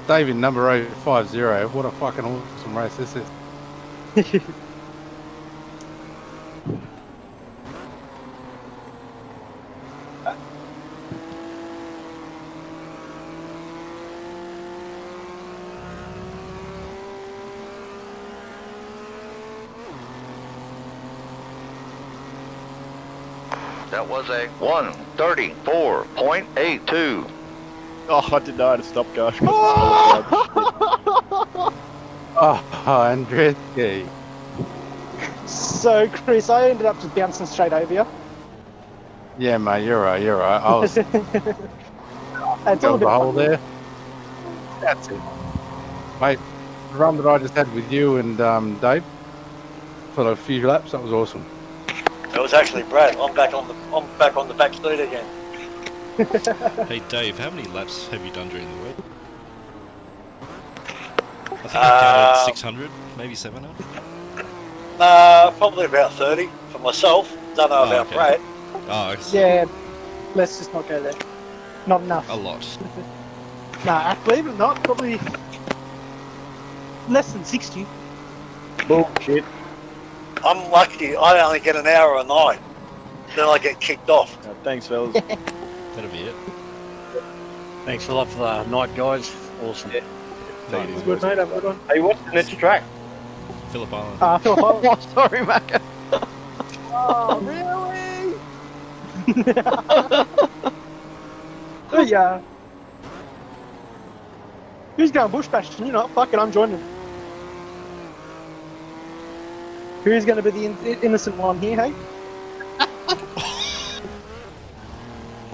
David, number 050. What a fucking awesome race this is. That was a 134.82. Oh, I didn't know how to stop going. Oh, Andretti. So, Chris, I ended up just bouncing straight over you. Yeah, mate, you're right. I was It's all a the bit hole fun. there. That's it. Mate, the run that I just had with you and Dave for a few laps, that was awesome. It was actually Brad. I'm back on the back seat again. Hey Dave, how many laps have you done during the week? I think I counted 600, maybe 700. Probably about 30 for myself. Don't know about okay. Brad. Oh, I see. Yeah, Let's just not go there. Not enough. A lot. Nah, believe it or not, probably less than 60. Bullshit. I'm lucky. I only get an hour a night. Then I get kicked off. Thanks, fellas. That'll be it. Thanks a lot for the night, guys. Awesome. Yeah. Good mate, have a good one. Hey, what's the next track? Phillip Island. Phillip Island. Oh, sorry, Macca. Oh, really? Yeah. Who's going bush bashing? You're not. Fuck it, I'm joining. Who's going to be the innocent one here, hey?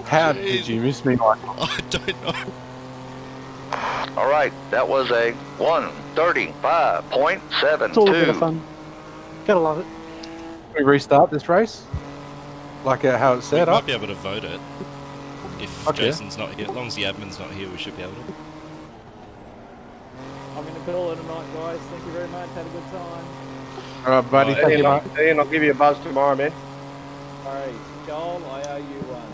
How did you miss me, Michael? I don't know. All right, that was a 1:35.72. It's all a bit of fun. Gotta love it. Can we restart this race? Like how it's We set might up? be able to vote it. If Okay. Jason's not here, as long as the admin's not here, we should be able to. I'm going to call it a night, guys. Thank you very much. Had a good time. All right, buddy. Hey, Thank you, Ian, mate. I'll give you a buzz tomorrow, man. All right, Joel, I owe you one.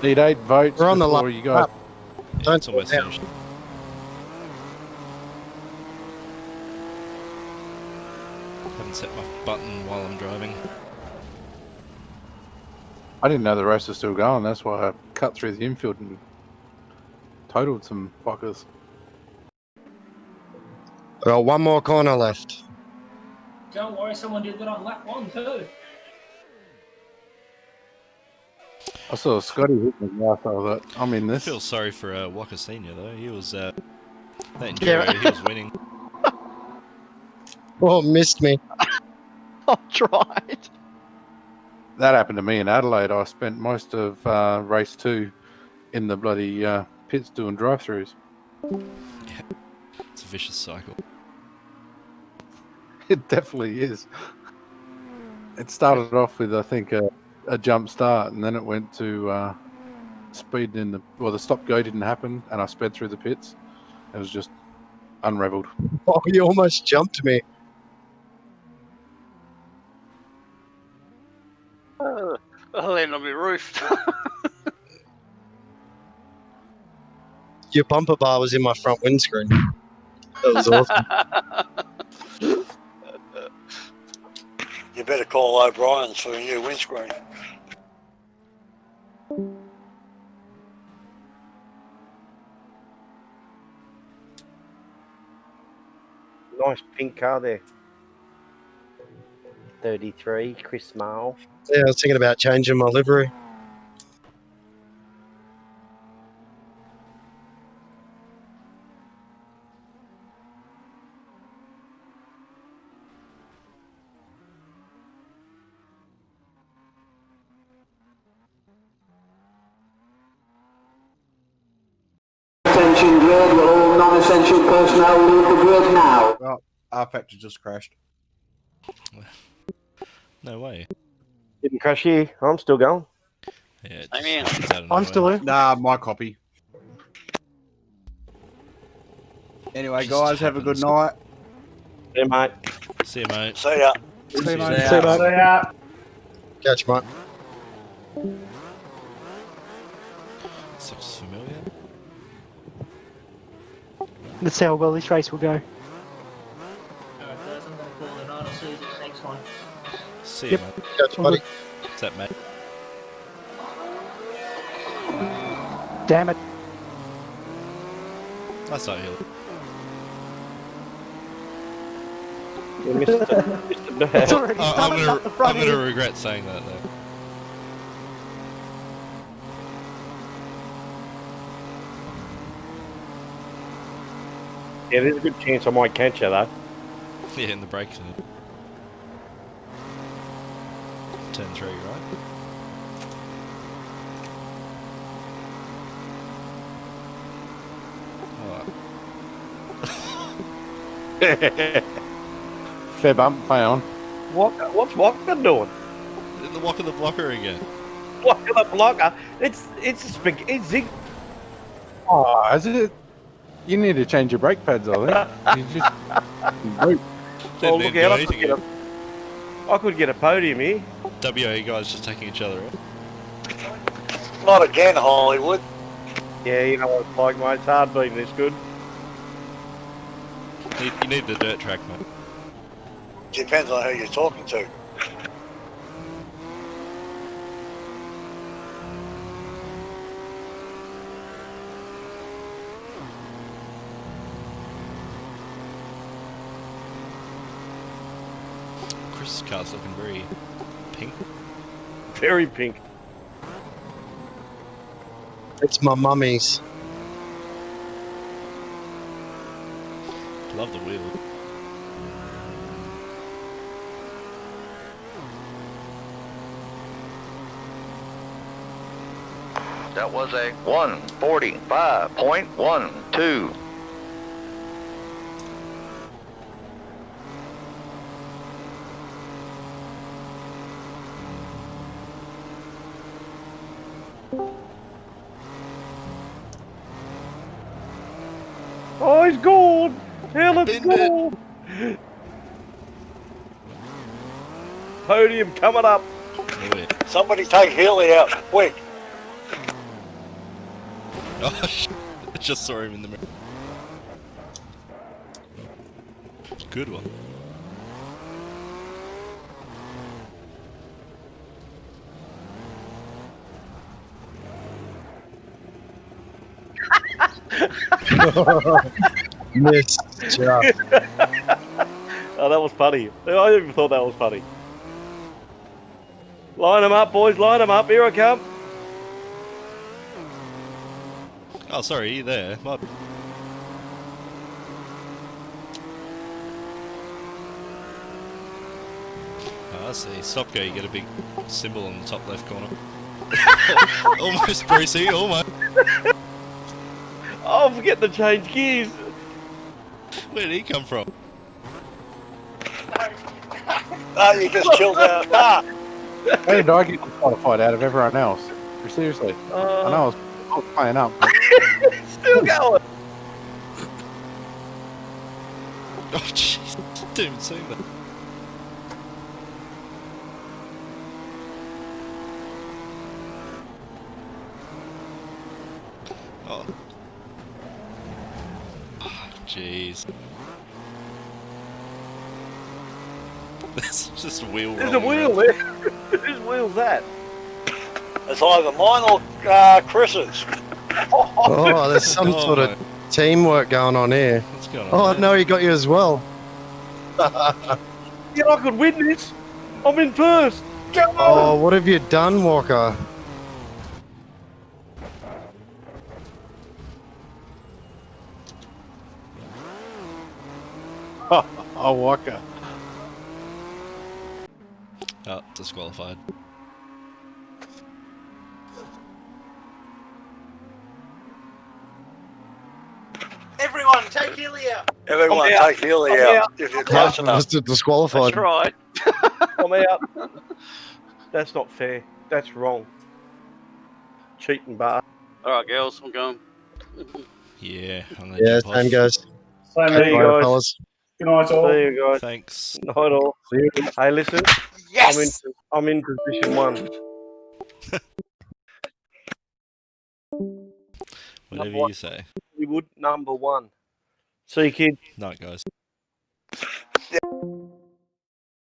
Need 8 votes We're on the before you guys. Don't It's almost finished. Haven't set my button while I'm driving. I didn't know the race was still going. That's why I cut through the infield and totaled some fuckers. I got one more corner left. Don't worry, someone did that on lap 1 too. I saw Scotty hit me last. I was like, I'm in I this. feel sorry for Walker Senior though. He was that Enduro, he was winning. Oh, missed me. I tried. That happened to me in Adelaide. I spent most of race 2 in the bloody pits doing drive-throughs. Yeah. It's a vicious cycle. It definitely is. It started off with, I think, a jump start, and then it went to speed in the... Well, the stop-go didn't happen, and I sped through the pits. It was just unraveled. Oh, you almost jumped me. I landed on my roof. Your bumper bar was in my front windscreen. That was awesome. You better call O'Brien's for a new windscreen. Nice pink car there. 33, Chris Mile. Yeah, I was thinking about changing my livery. Attention grid, will all non-essential personnel leave the grid now? Well, rFactor just crashed. No way. Didn't crash here. I'm still going. Yeah, it I'm in. just happens out of I'm still nowhere. here. Nah, my copy. Anyway, Just guys, have a good happens. night. Yeah, mate. See you, mate. See ya. See you, See mate. ya. See you, mate. Catch, mate. This looks familiar. Let's see how well this race will go. Alright, guys, I'm going to call it a night. I'll see you at the next one. See Yep. you, mate. Catch, buddy. What's that, mate? Damn it. That's not Hill. You missed it. It's already started up the front I'm gonna end. regret saying that though. Yeah, there's a good chance I might catch you, though. Yeah, in the break. Turn 3, right? Fair bump, play on. What's Walker doing? The walk of the blocker again. Walker the blocker? It's zig. Oh, is it? You need to change your brake pads, I think. You just boot. Oh, look out! I could get a podium here. WA guys just taking each other out. Not again, Hollywood. Yeah, you know what it's like, mate. It's hard beating this good. You need the dirt track, mate. Depends on who you're talking to. Chris's car's looking very pink. Very pink. It's my mummy's. Love the wheel. That was a 1:45.12. Oh, he's gone! Hell, it's gone! Podium coming up. Somebody take Healy out, quick. Oh, shit. I just saw him in the mirror. Good one. Missed just. Oh, that was funny. I even thought that was funny. Line them up, boys. Line them up. Here I come. Oh, sorry, you there? My... Oh, I see. Stop go, you get a big symbol on the top left corner. Almost Brucey, almost. Oh, I'm forgetting to change gears. Where did he come from? Ah, you just chilled out. Ah. How did I get qualified out of everyone else? Seriously. I know I was playing up. But... Still going. Oh, jeez. Didn't even see that. Oh. Jeez. There's just a wheel. There's a wheel there. Whose wheel's that? It's either mine or Chris's. Oh, there's some sort of teamwork going on here. What's going on? Oh, no, he got you as well. Yeah, I could win this. I'm in first. Come on. Oh, what have you done, Walker? Oh, Walker. Oh, disqualified. Everyone, take Healy out. Everyone I'm out. take Healy I'm out out. if you're close enough. Just disqualified. That's right. I'm out. That's not fair. That's wrong. Cheating bar. All right, girls, I'm going. Yeah, I'm gonna Yeah, jump off. same goes. See Bye, you guys. fellas. Good night, all. See you guys. Thanks. Night all. Hey, listen. Yes. I'm in position 1. Whatever you say. Hollywood number 1. See you, kid. Night, guys.